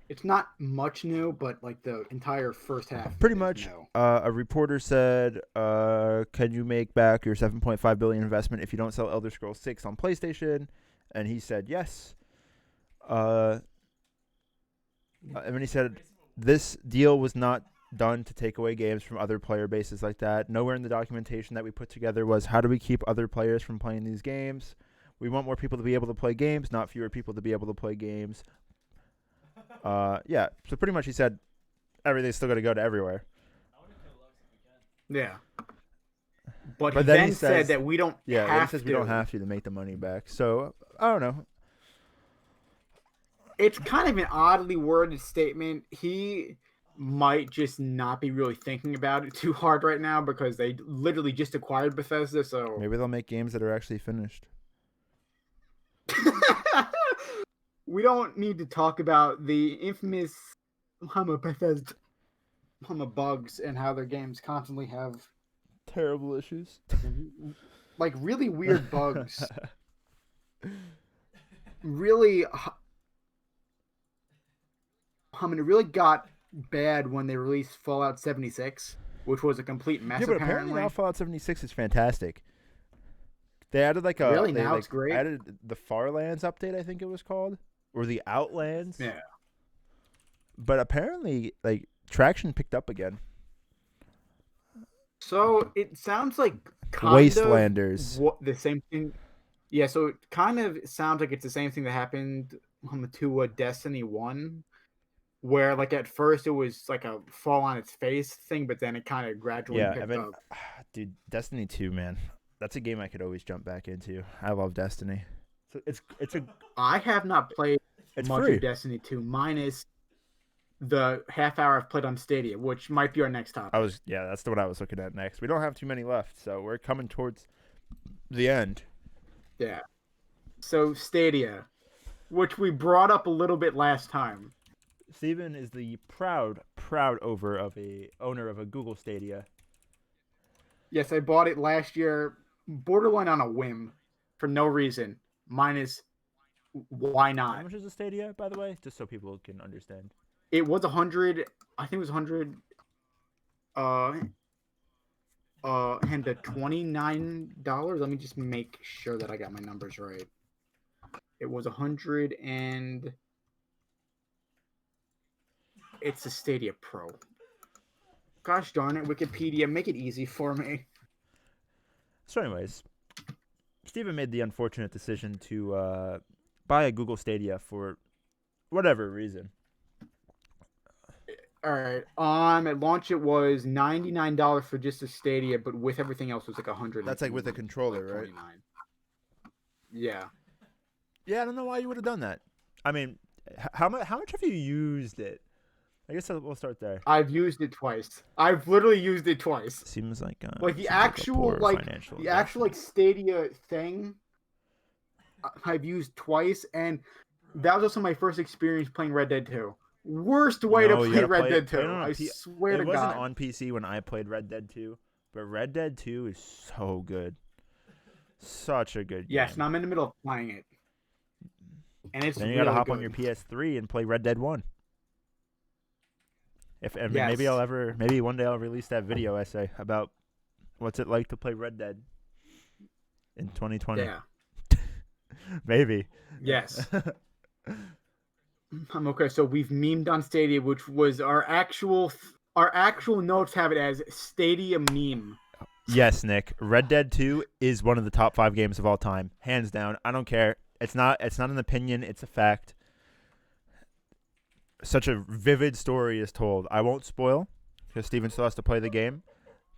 It's not much new, but like the entire first half. Pretty much. New. A reporter said, "Can you make back your $7.5 billion investment if you don't sell Elder Scrolls 6 on PlayStation?" And he said yes. And then he said, "This deal was not done to take away games from other player bases like that. Nowhere in the documentation that we put together was how do we keep other players from playing these games. We want more people to be able to play games, not fewer people to be able to play games." Yeah, so pretty much he said everything's still going to go to everywhere. Yeah. But he then said that we don't have then he says we don't have to make the money back. So, I don't know. It's kind of an oddly worded statement. He might just not be really thinking about it too hard right now because they literally just acquired Bethesda, so... Maybe they'll make games that are actually finished. We don't need to talk about the infamous Bethesda bugs and how their games constantly have terrible issues. Like really weird bugs. Really, it really got bad when they released Fallout 76, which was a complete mess. Yeah, but apparently now Fallout 76 is fantastic. They added it's great. Added the Farlands update, I think it was called, or the Outlands. Yeah. But apparently, traction picked up again. So it sounds like Wastelanders. The same thing. Yeah, so it kind of sounds like it's the same thing that happened to Destiny 1, where at first it was like a fall on its face thing, but then it kind of gradually picked up. Dude, Destiny 2, man. That's a game I could always jump back into. I love Destiny. So I have not played much free. of Destiny 2, minus the half hour I've played on Stadia, which might be our next topic. That's the one I was looking at next. We don't have too many left, so we're coming towards the end. Yeah. So Stadia, which we brought up a little bit last time. Steven is the proud owner of a Google Stadia. Yes, I bought it last year, borderline on a whim, for no reason. Minus, why not? How much is a Stadia, by the way? Just so people can understand. It was 100. I think it was 100. And the $29. Let me just make sure that I got my numbers right. It was 100 and it's a Stadia Pro. Gosh darn it, Wikipedia, make it easy for me. So anyways, Steven made the unfortunate decision to buy a Google Stadia for whatever reason. All right. At launch it was $99 for just a Stadia, but with everything else it was like $100. That's with a controller, right? Yeah. Yeah, I don't know why you would have done that. I mean, how much have you used it? I guess we'll start there. I've used it twice. I've literally used it twice. Seems like the actual Stadia thing I've used twice, and that was also my first experience playing Red Dead 2. Worst way to play Red Dead 2. I swear to God. It wasn't on PC when I played Red Dead 2, but Red Dead 2 is so good. Such a good game. Yes, and I'm in the middle of playing it. And it's then you gotta hop on your PS3 and play Red Dead 1. Maybe one day I'll release that video essay about What's it like to play Red Dead in 2020? Yeah. Maybe. Yes. Okay, so we've memed on Stadia, which was our actual notes have it as Stadia meme. Yes, Nick. Red Dead 2 is one of the top 5 games of all time, hands down. I don't care. It's not an opinion, it's a fact. Such a vivid story is told. I won't spoil because Steven still has to play the game,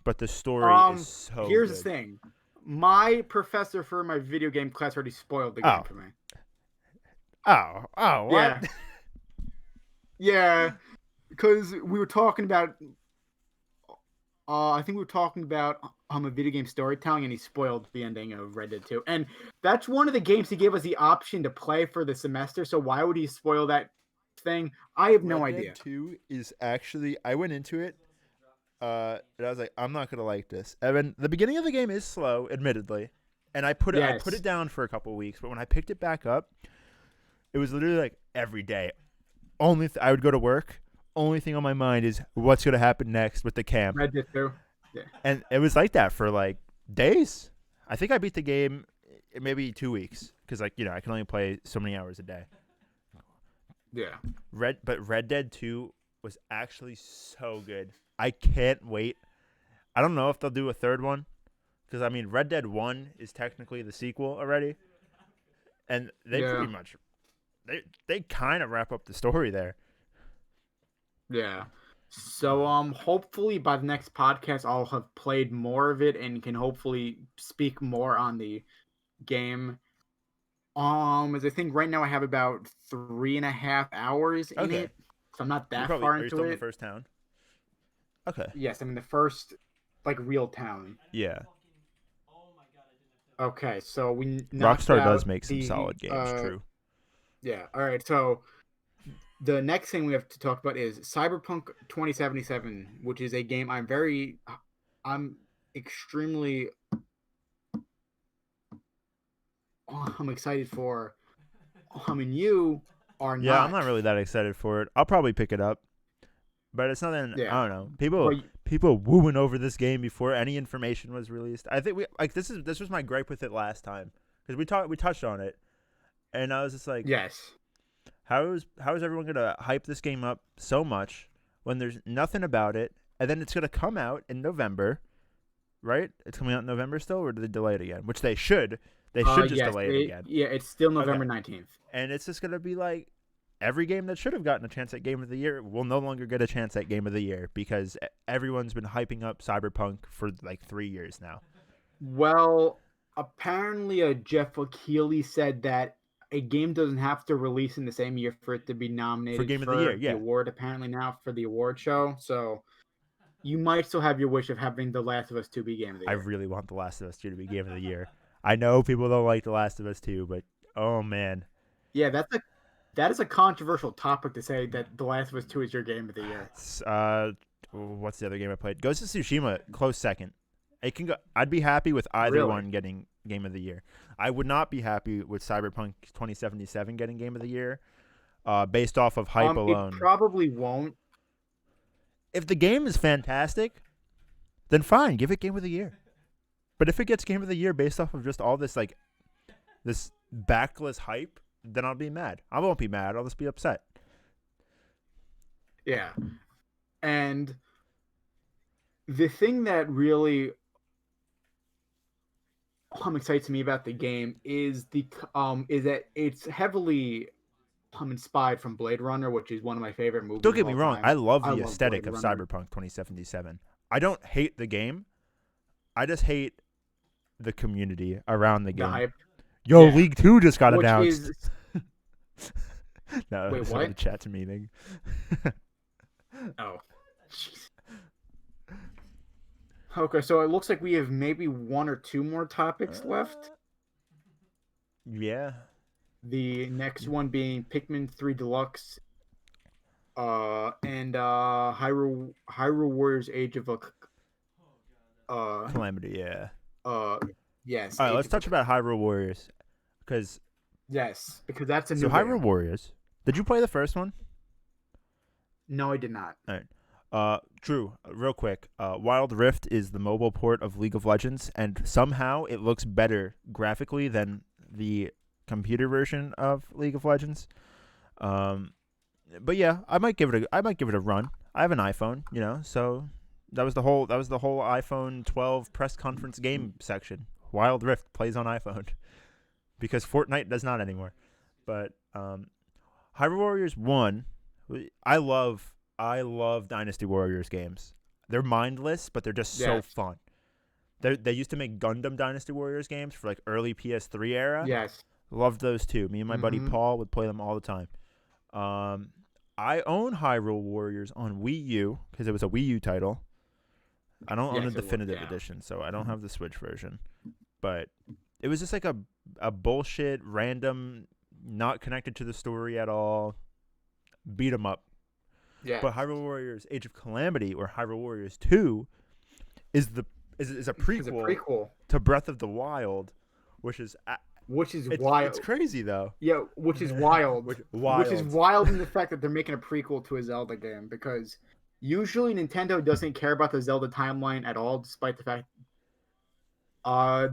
but the story is so Here's good. the thing. My professor for my video game class already spoiled the game for me. Oh, what? Yeah, because we were talking about I think we were talking about a video game storytelling, and he spoiled the ending of Red Dead 2. And that's one of the games he gave us the option to play for the semester, so why would he spoil that thing? I have no idea. Red Dead 2 is actually, I went into it, and I was like, I'm not going to like this. Evan, the beginning of the game is slow, admittedly, and I put it down for a couple weeks, but when I picked it back up, it was literally like every day. I would go to work. Only thing on my mind is what's going to happen next with the camp. Red Dead 2. Yeah. And it was like that for like days. I think I beat the game in maybe 2 weeks because I can only play so many hours a day. Yeah. But Red Dead 2 was actually so good. I can't wait. I don't know if they'll do a third one because Red Dead 1 is technically the sequel already. And they pretty much they kind of wrap up the story there. Yeah. So hopefully by the next podcast I'll have played more of it and can hopefully speak more on the game. As I think right now I have about 3.5 hours in it. So I'm not that far into it. Are you still in the first town? Okay. Yes, I'm in the first real town. Yeah. Okay, so Rockstar does make some solid games, true. Yeah. All right. So the next thing we have to talk about is Cyberpunk 2077, which is a game I'm extremely I'm excited for. You are not. Yeah, I'm not really that excited for it. I'll probably pick it up, but it's nothing. Yeah. I don't know. People wooing over this game before any information was released. I think this was my gripe with it last time because we touched on it, and I was just like, yes. How is everyone gonna hype this game up so much when there's nothing about it, and then it's gonna come out in November, right? It's coming out in November still, or did they delay it again? Which they should. They should just delay it again. Yeah, it's still November 19th. And it's just gonna be like every game that should have gotten a chance at Game of the Year will no longer get a chance at Game of the Year because everyone's been hyping up Cyberpunk for like 3 years now. Well, apparently, Jeff Keighley said that a game doesn't have to release in the same year for it to be nominated for Game of the Year. Yeah, the award. Apparently now for the award show, so you might still have your wish of having The Last of Us 2 be Game of the Year. I really want The Last of Us 2 to be Game of the Year. I know people don't like The Last of Us 2, but oh man. Yeah, that is a controversial topic to say that The Last of Us 2 is your Game of the Year. What's the other game I played? Ghost of Tsushima, close second. It can go. I'd be happy with either one getting Game of the Year. I would not be happy with Cyberpunk 2077 getting Game of the Year, based off of hype alone. It probably won't. If the game is fantastic, then fine, give it Game of the Year. But if it gets Game of the Year based off of just all this this backless hype, then I'll be mad. I won't be mad. I'll just be upset. Yeah, and the thing that really excites me about the game is that it's heavily inspired from Blade Runner, which is one of my favorite movies. Don't get me wrong. I love the aesthetic of Cyberpunk 2077. I don't hate the game. I just hate the community around the game. Hype. Yo, yeah. League 2 just got announced. No, wait, it's what? The chat's meeting. Oh. Jeez. Okay, so it looks like we have maybe 1 or 2 more topics left. Yeah. The next one being Pikmin 3 Deluxe, and Hyrule Warriors Age of Calamity. Yeah. Yes. All right, let's touch about Hyrule Warriors, because that's a new Hyrule game. Warriors. Did you play the first one? No, I did not. All right. Drew, real quick. Wild Rift is the mobile port of League of Legends, and somehow it looks better graphically than the computer version of League of Legends. But yeah, I might give it a run. I have an iPhone, so that was the whole iPhone 12 press conference game section. Wild Rift plays on iPhone because Fortnite does not anymore. But Hyrule Warriors 1, I love Dynasty Warriors games. They're mindless, but they're just so fun. They used to make Gundam Dynasty Warriors games for like early PS3 era. Yes. Loved those too. Me and my buddy Paul would play them all the time. I own Hyrule Warriors on Wii U because it was a Wii U title. I don't own a definitive edition, so I don't have the Switch version. But it was just like a bullshit, random, not connected to the story at all, beat 'em up. Yeah. But Hyrule Warriors Age of Calamity or Hyrule Warriors 2 is a prequel to Breath of the Wild, which is wild. It's crazy though. Yeah, which is wild. Which is wild in the fact that they're making a prequel to a Zelda game, because usually Nintendo doesn't care about the Zelda timeline at all, despite the fact I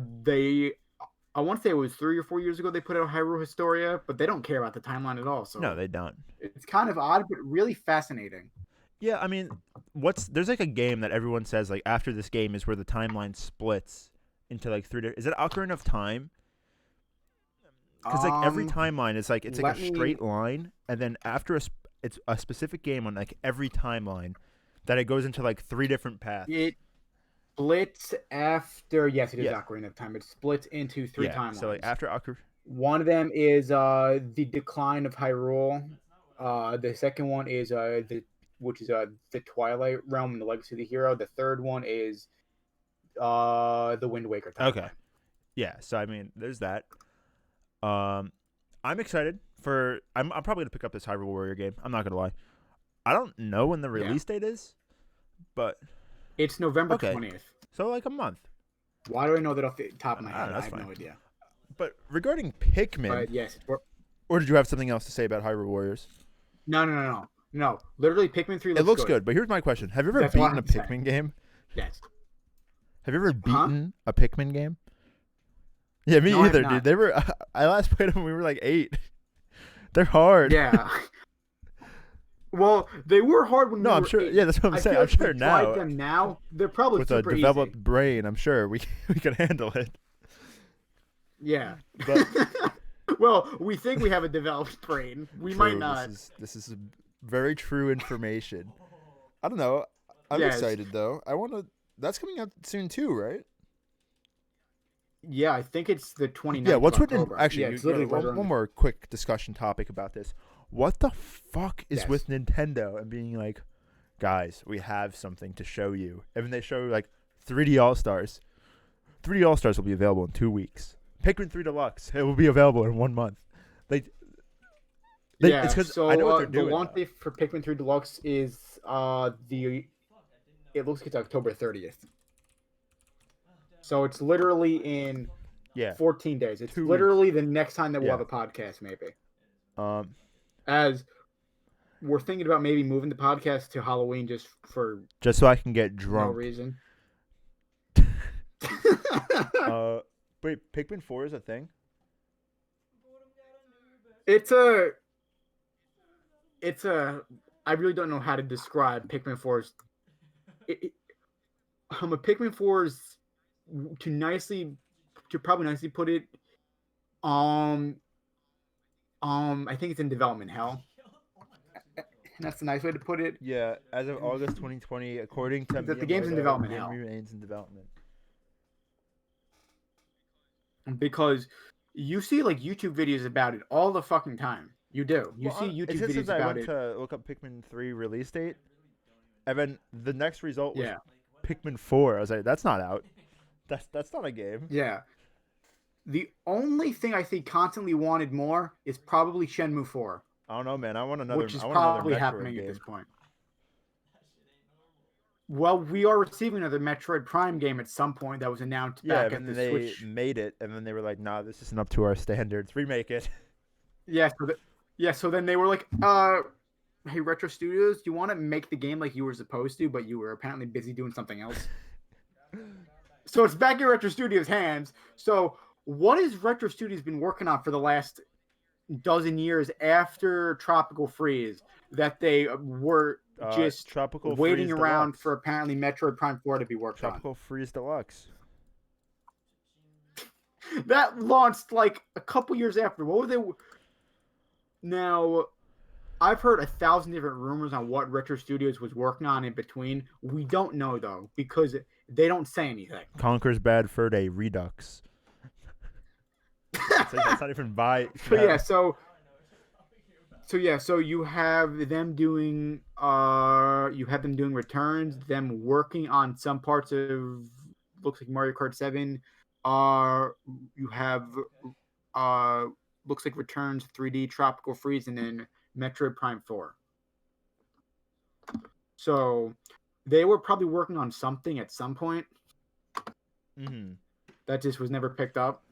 want to say it was 3 or 4 years ago they put out Hyrule Historia, but they don't care about the timeline at all. So no, they don't. It's kind of odd, but really fascinating. Yeah, I mean, there's like a game that everyone says like after this game is where the timeline splits into like three. Is it Ocarina of Time? Because like every timeline is like it's like a straight line, and then after it's a specific game on like every timeline that it goes into like 3 different paths. It splits after it is Ocarina of Time. It splits into 3 timelines. So like after Ocarina, one of them is the Decline of Hyrule. The second one is the Twilight Realm and the Legacy of the Hero. The third one is the Wind Waker timeline. Okay. Yeah, so I mean, there's that. I'm excited for. I'm probably gonna pick up this Hyrule Warrior game. I'm not gonna lie. I don't know when the release date is, but it's November 20th. So like a month. Why do I know that off the top of my head? I have no idea. But regarding Pikmin, yes. Or did you have something else to say about Hyrule Warriors? No. Literally, Pikmin 3 looks good. It looks good, but here's my question: have you ever beaten a Pikmin game? Yes. Have you ever beaten a Pikmin game? Yeah, me either, dude. They were. I last played them when we were like 8. They're hard. Yeah. Well, they were hard when we were I'm sure. 8. Yeah, that's what I'm saying. I'm sure now. Them now, they're probably with super a developed easy. brain. I'm sure we can handle it. Yeah. But well, we think we have a developed brain. We might not. This is very true information. I don't know. I'm excited though. I want to. That's coming out soon too, right? Yeah, I think it's the 29th. Yeah, what's with October. Actually, one more quick discussion topic about this. What the fuck is with Nintendo and being like, guys, we have something to show you. And then they show like 3D All-Stars. 3D All-Stars will be available in 2 weeks. Pikmin 3 Deluxe, it will be available in 1 month. It's because I know what they're doing. The launch date for Pikmin 3 Deluxe is it looks like it's October 30th. So it's literally in 14 days. It's literally the next time that we'll have a podcast, maybe. As we're thinking about maybe moving the podcast to Halloween just so I can get drunk. No reason. Wait, Pikmin 4 is a thing? It's a I really don't know how to describe Pikmin 4's a Pikmin 4's to probably nicely put it, I think it's in development hell. That's a nice way to put it. Yeah, as of August 2020, according to the game's in development hell. It remains in development. Because you see like YouTube videos about it all the fucking time. You do. You see YouTube videos about it. I went to look up Pikmin 3 release date, and then the next result was Pikmin 4. I was like, that's not out. That's not a game. Yeah. The only thing I think constantly wanted more is probably Shenmue 4. I don't know, man. I want another. Which is probably happening at this point. Well, we are receiving another Metroid Prime game at some point that was announced back at the Switch. They made it, and then they were like, "Nah, this isn't up to our standards. Remake it." Yeah. So then they were like, hey, Retro Studios, you want to make the game like you were supposed to, but you were apparently busy doing something else. So it's back in Retro Studios' hands. So what has Retro Studios been working on for the last dozen years after Tropical Freeze that they were just Tropical waiting Freeze around Deluxe. for apparently Metroid Prime 4 to be worked Tropical Freeze Deluxe. on? That launched like a couple years after. What were they? Now, I've heard 1,000 different rumors on what Retro Studios was working on in between. We don't know though because they don't say anything. Conker's Bad Fur Day Redux. That's not even by. But yeah, so you have them doing returns, them working on some parts of looks like Mario Kart 7. You have looks like Returns 3D Tropical Freeze and then Metroid Prime 4. So they were probably working on something at some point. Mm-hmm. That just was never picked up.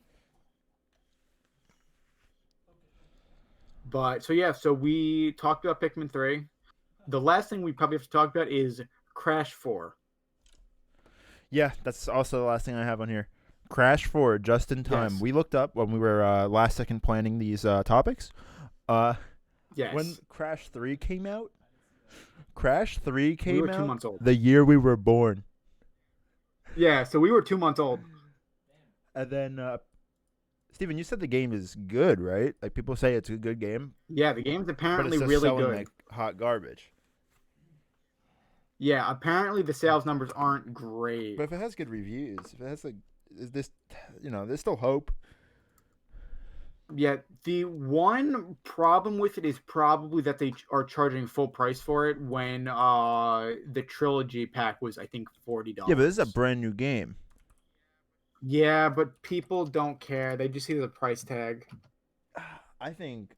But so we talked about Pikmin 3. The last thing we probably have to talk about is Crash 4. Yeah, that's also the last thing I have on here. Crash 4, just in time. Yes. We looked up when we were last second planning these topics. Yes. When Crash 3 came out, we were 2 months old. The year we were born. Yeah, so we were 2 months old. And then, Steven, you said the game is good, right? Like, people say it's a good game. Yeah, the game's But apparently it's just really selling good. like hot garbage. Yeah, apparently the sales numbers aren't great. But if it has good reviews, if it has like, is this, there's still hope. Yeah, the one problem with it is probably that they are charging full price for it when the trilogy pack was, I think, $40. Yeah, but this is a brand new game. Yeah, but people don't care. They just see the price tag. I think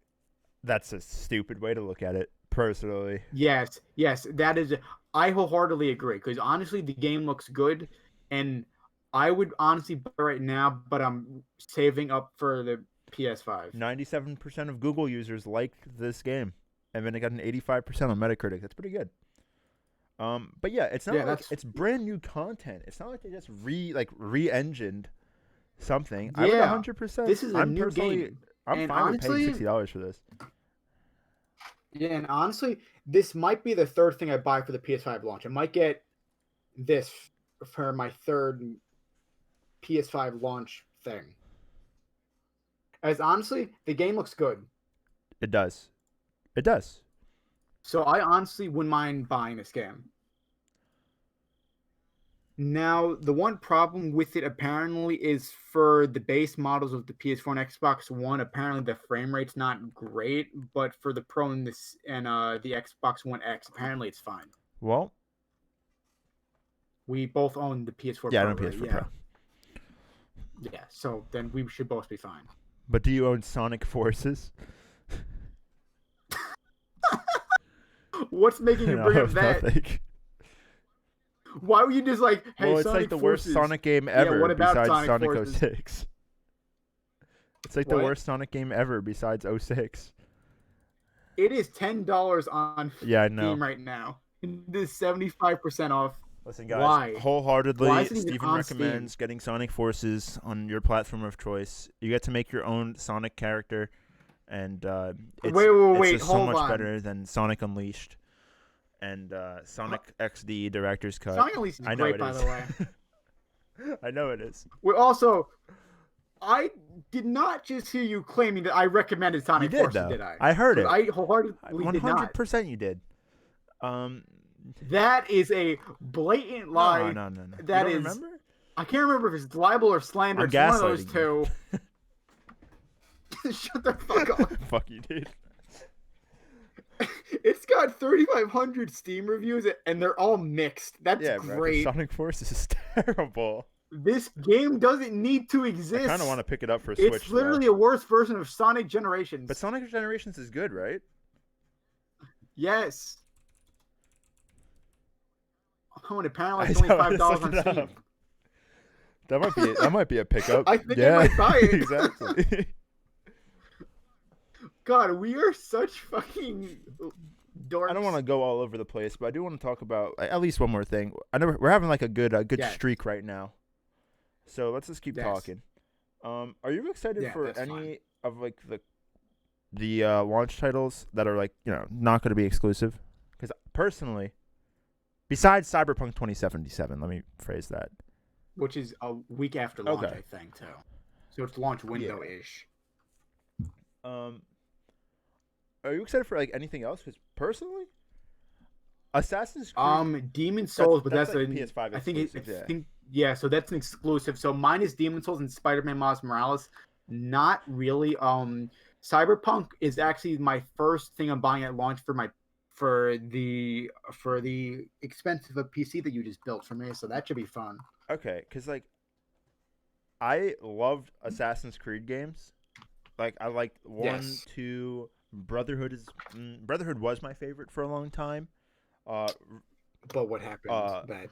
that's a stupid way to look at it, personally. Yes, that is. I wholeheartedly agree because honestly, the game looks good, and I would honestly buy it right now, but I'm saving up for the PS5. 97% of Google users liked this game, and then it got an 85% on Metacritic. That's pretty good. But yeah, it's not like it's brand new content. It's not like they just re-engined something. Yeah, I would 100%. This is a new game. I'm fine with paying $60 for this. Yeah, and honestly, this might be the third thing I buy for the PS5 launch. I might get this for my third PS5 launch thing. As honestly, the game looks good. It does. It does. So I honestly wouldn't mind buying this game. Now, the one problem with it apparently is for the base models of the PS4 and Xbox One, apparently the frame rate's not great, but for the Pro and the Xbox One X, apparently it's fine. Well, we both own the PS4 yeah, Pro. I own PS4 Pro. Yeah, so then we should both be fine. But do you own Sonic Forces? What's making you bring up that? Nothing. Why were you just like, hey, well, it's Sonic like the Forces. worst Sonic game ever what about besides Sonic Sonic Forces? 06. It's like the worst Sonic game ever besides 06. It is $10 on Steam right now. It is 75% off. Listen, guys, Why? wholeheartedly, Steven recommends getting Sonic Forces on your platform of choice. You get to make your own Sonic character, and wait, it's just so hold much on. better than Sonic Unleashed and Sonic XD Director's Cut. Sonic Unleashed is great, by the way. I know it is. Well, also, I did not just hear you claiming that I recommended Sonic You did, Forces, though. did I? I heard it. I wholeheartedly did not. 100% you did. That is a blatant lie. No. That you is. remember? I can't remember if it's libel or slander. I'm it's one of those gaslighting two. Shut the fuck up. Fuck you, dude. It's got 3,500 Steam reviews, and they're all mixed. That's great. Bro, Sonic Forces is terrible. This game doesn't need to exist. I kind of want to pick it up for Switch. It's literally a worse version of Sonic Generations. But Sonic Generations is good, right? Yes. Oh, and apparently it's only $5 on Steam. That might be a pickup. I think I might buy it. Exactly. God, we are such fucking dorks. I don't want to go all over the place, but I do want to talk about at least one more thing. I know we're having like a good streak right now, so let's just keep talking. Are you excited for any of like the launch titles that are like not going to be exclusive? Because personally, besides Cyberpunk 2077, let me phrase that, which is a week after launch, I think too. So it's launch window ish. Are you excited for like anything else? Because personally, Assassin's Creed, Demon Souls, but that's like a PS5 exclusive. So that's an exclusive. So mine is Demon Souls and Spider-Man Miles Morales. Not really. Cyberpunk is actually my first thing I'm buying at launch for the expensive PC that you just built for me. So that should be fun. Okay, because like I loved Assassin's Creed games. Like I liked 1, 2. Brotherhood was my favorite for a long time. But what happened?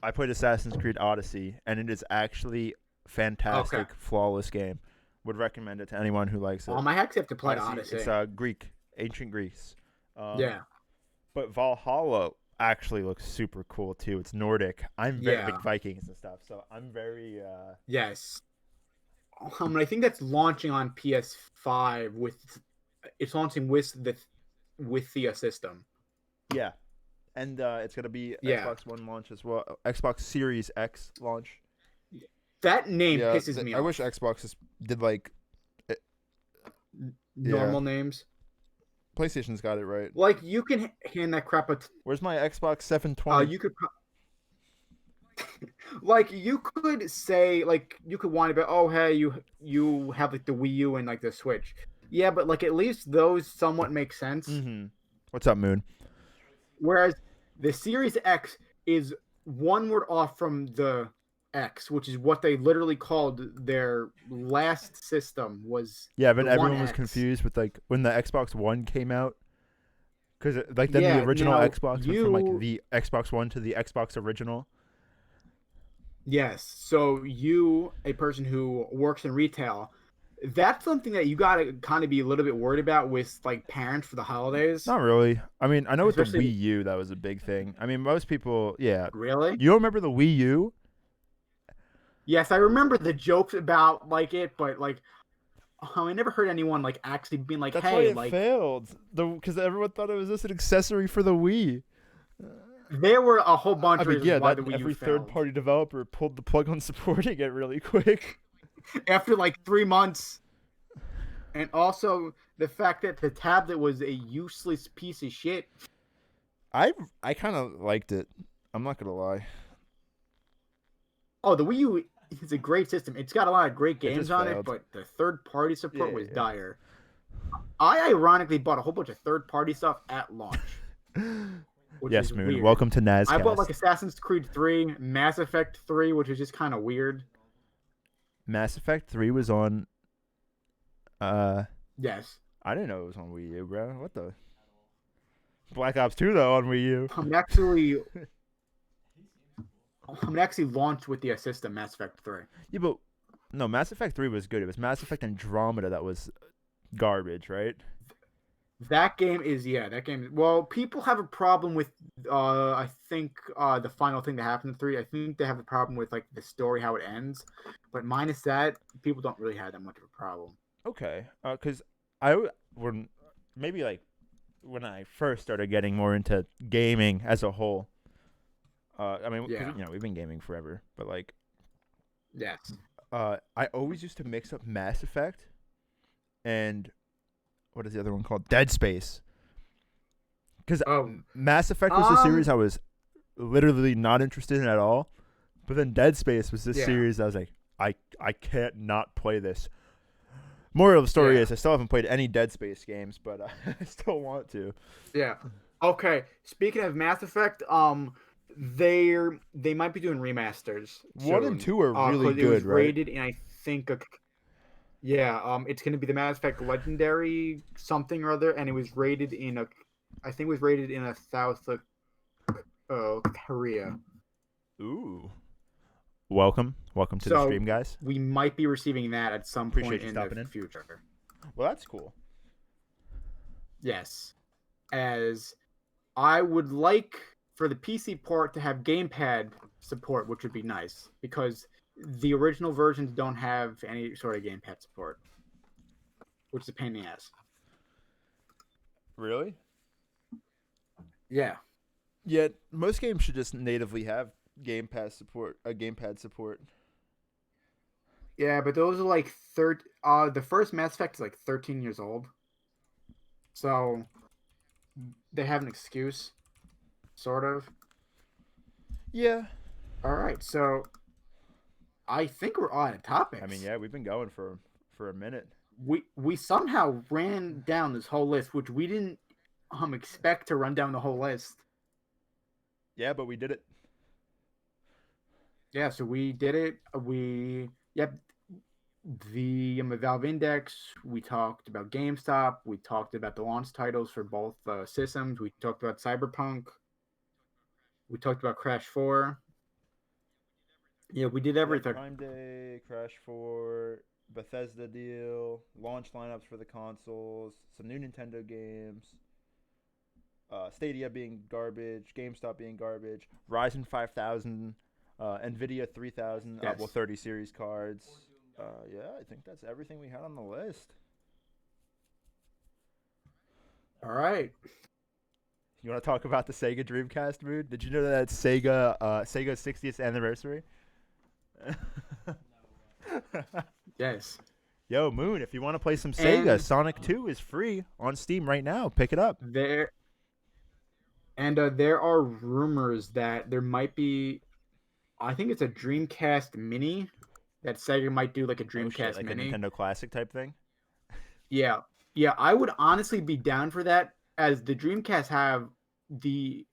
I played Assassin's Creed Odyssey, and it is actually fantastic, flawless game. Would recommend it to anyone who likes it. I actually have to play Odyssey. It's Greek, ancient Greece. But Valhalla actually looks super cool too. It's Nordic. I'm very big Vikings and stuff, so I'm very yes. I think that's launching on PS5 it's launching with the system. Yeah. And it's going to be Xbox One launch as well. Xbox Series X launch. That name pisses me off. I wish Xbox did like normal names. PlayStation's got it right. Like you can hand that crap. Where's my Xbox 720? You could. Like you could say, like you could whine about, oh hey, you have like the Wii U and like the Switch. Yeah, but like at least those somewhat make sense. Mm-hmm. What's up, Moon? Whereas the Series X is one word off from the X, which is what they literally called their last system was. Yeah, but everyone was confused with like when the Xbox One came out, because like then the original Xbox went from like the Xbox One to the Xbox original. Yes, so you, a person who works in retail, that's something that you gotta kind of be a little bit worried about with like parents for the holidays. Not really. I mean, I know with the Wii U that was a big thing. I mean, most people, Really? You don't remember the Wii U? Yes, I remember the jokes about like it, but like, I never heard anyone like actually being like, that's "Hey, why it failed." Because everyone thought it was just an accessory for the Wii. There were a whole bunch of reasons why the Wii U every failed. third-party developer pulled the plug on supporting it really quick. After like 3 months. And also the fact that the tablet was a useless piece of shit. I kind of liked it. I'm not going to lie. Oh, the Wii U is a great system. It's got a lot of great games on it, but the third-party support was dire. I ironically bought a whole bunch of third-party stuff at launch. Yes, Moon. Weird. Welcome to Nazcast. I bought like Assassin's Creed 3, Mass Effect 3, which is just kind of weird. Mass Effect 3 was on... Yes. I didn't know it was on Wii U, bro. What the... Black Ops 2, though, on Wii U. I'm actually launched with the system, Mass Effect 3. Yeah, but... No, Mass Effect 3 was good. It was Mass Effect Andromeda that was garbage, right? That game is, well, people have a problem with, I think, the final thing that happened in 3. I think they have a problem with, like, the story, how it ends. But minus that, people don't really have that much of a problem. Okay. Because maybe, like, when I first started getting more into gaming as a whole, I mean, we've been gaming forever, but, like... Yes. I always used to mix up Mass Effect and... What is the other one called? Dead Space. Because Mass Effect was a series I was literally not interested in at all. But then Dead Space was this series I was like, I can't not play this. Moral of the story is I still haven't played any Dead Space games, but I still want to. Yeah. Okay. Speaking of Mass Effect, they might be doing remasters. 1 and 2 are really good, it was right? rated in, I think, it's going to be the Mass Effect Legendary something or other, and it was rated in South Korea. Ooh. Welcome to the stream, guys. We might be receiving that at some point in the future. Well, that's cool. Yes, as I would like for the PC port to have gamepad support, which would be nice because the original versions don't have any sort of gamepad support, which is a pain in the ass. Really? Yeah. Yet most games should just natively have gamepad support. Yeah, but those are like the first Mass Effect is like 13 years old. So they have an excuse, sort of. Yeah. All right, so I think we're on I mean, topics. yeah, we've been going for a minute. We somehow ran down this whole list, which we didn't expect to run down the whole list. Yeah, but we did it. Yeah, so we did it. The Valve Index. We talked about GameStop. We talked about the launch titles for both systems. We talked about Cyberpunk. We talked about Crash 4. Yeah, we did Yeah, everything. Prime Day, Crash 4, Bethesda deal, launch lineups for the consoles, some new Nintendo games, Stadia being garbage, GameStop being garbage, Ryzen 5000, Nvidia 3000, Yes. 30 series cards. Yeah, I think that's everything we had on the list. All right. You want to talk about the Sega Dreamcast, Mood? Did you know that it's Sega's 60th anniversary? Yes. Yo, Moon, if you want to play some Sega, And Sonic 2 is free on Steam right now. Pick it up. there are rumors that there might be, I think it's a Dreamcast Mini, that Sega might do like a Oh shit, Dreamcast like a Mini. Nintendo Classic type thing? Yeah. Yeah, I would honestly be down for that, as the Dreamcast have the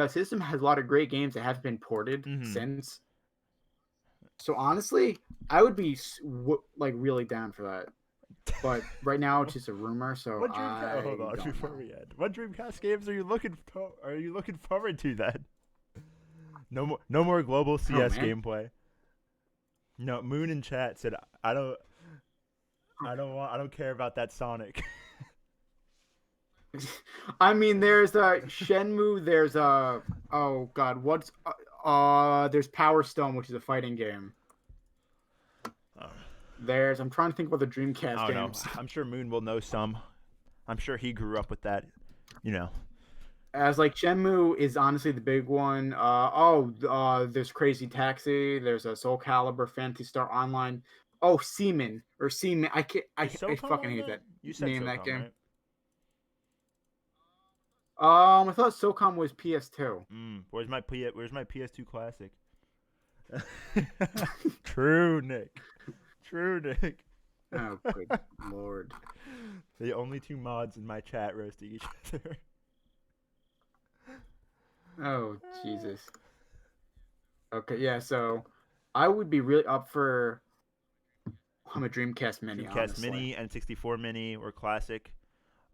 system has a lot of great games that have been ported since. So honestly, I would be like really down for that. But right now it's just a rumor, so What Dreamcast? Hold on, don't before know. we end. What Dreamcast games are you looking forward to then? No more global CS gameplay. No, Moon in chat said I don't care about that Sonic. I mean, there's Shenmue. There's oh god, there's Power Stone, which is a fighting game. I'm trying to think about the Dreamcast games. I'm sure Moon will know some. I'm sure he grew up with that, you know. As like Shenmue is honestly the big one. There's Crazy Taxi. There's a Soul Calibur, Phantasy Star Online. Oh, Seaman. I can't. I fucking hate that. You said name SOCOM, that game. right? I thought SOCOM was PS2. Where's my PS2 Classic? True, Nick. Oh, good lord. The only two mods in my chat roasting each other. Oh, Jesus. Okay, yeah, so I would be really up for a Dreamcast Mini, honestly. Mini, N64 Mini, or Classic.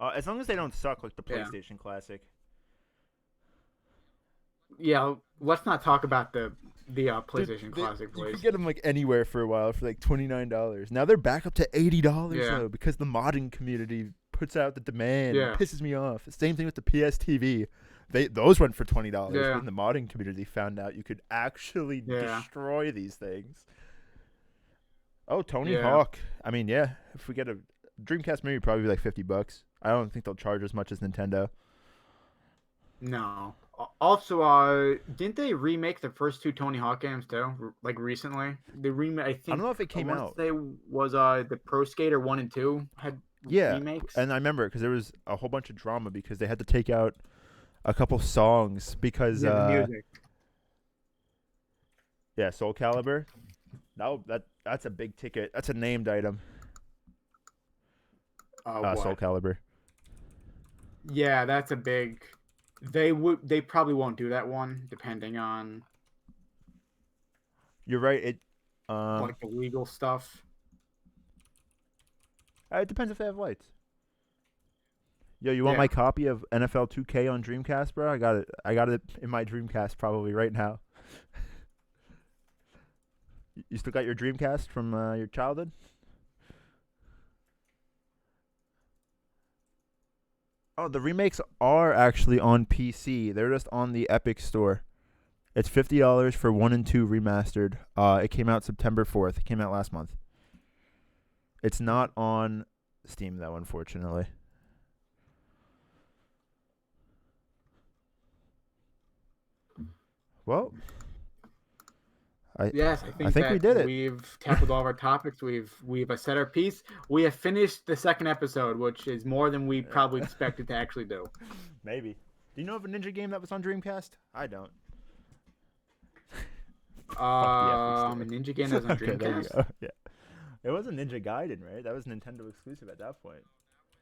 As long as they don't suck like the PlayStation Classic. Yeah, let's not talk about the PlayStation Classic, please. You could get them like anywhere for a while for like $29. Now they're back up to $80 though, because the modding community puts out the demand. Yeah. It pisses me off. Same thing with the PS TV. Those went for $20 when the modding community found out you could actually destroy these things. Oh, Tony Hawk. I mean, yeah, if we get a Dreamcast Mini, probably be like $50. I don't think they'll charge as much as Nintendo. No. Also, didn't they remake the first two Tony Hawk games too? Like recently, they remake. I think I don't know if it came out. They was the Pro Skater 1 and 2 had remakes. And I remember because there was a whole bunch of drama because they had to take out a couple songs because the music. Yeah, Soul Calibur. That's a big ticket. That's a named item. Soul Calibur. Yeah, that's a big. They probably won't do that one, depending on. You're right. It like the legal stuff. It depends if they have lights. Yo, you want my copy of NFL 2K on Dreamcast, bro? I got it in my Dreamcast probably right now. You still got your Dreamcast from your childhood? Oh, the remakes are actually on PC. They're just on the Epic Store. It's $50 for 1 and 2 remastered. It came out September 4th. It came out last month. It's not on Steam though, unfortunately. Well, I think we did it. We've tackled all of our topics. We've said our piece. We have finished the second episode, which is more than we probably expected to actually do. Maybe. Do you know of a ninja game that was on Dreamcast? I don't. A ninja game that was on Okay, Dreamcast? there you go. Yeah. It wasn't Ninja Gaiden, right? That was Nintendo exclusive at that point.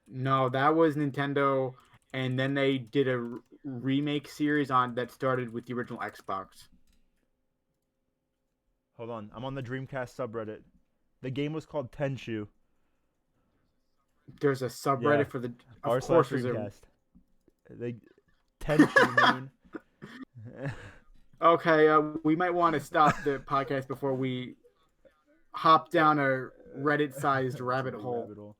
No, that was Nintendo, and then they did a remake series on that started with the original Xbox. Hold on, I'm on the Dreamcast subreddit. The game was called Tenchu. There's a subreddit for the r/Dreamcast. The Tenchu mean. Okay, we might want to stop the podcast before we hop down a Reddit-sized rabbit hole.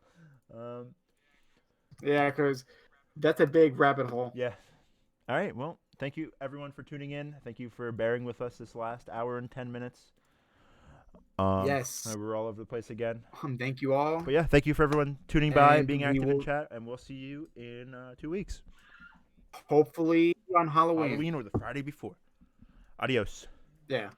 Yeah, because that's a big rabbit hole. Yeah. All right. Well, thank you everyone for tuning in. Thank you for bearing with us this last hour and 10 minutes. Yes. We're all over the place again. Thank you all. But yeah, thank you for everyone tuning by and being active in chat, and we'll see you in 2 weeks. Hopefully on Halloween. Halloween or the Friday before. Adios. Yeah.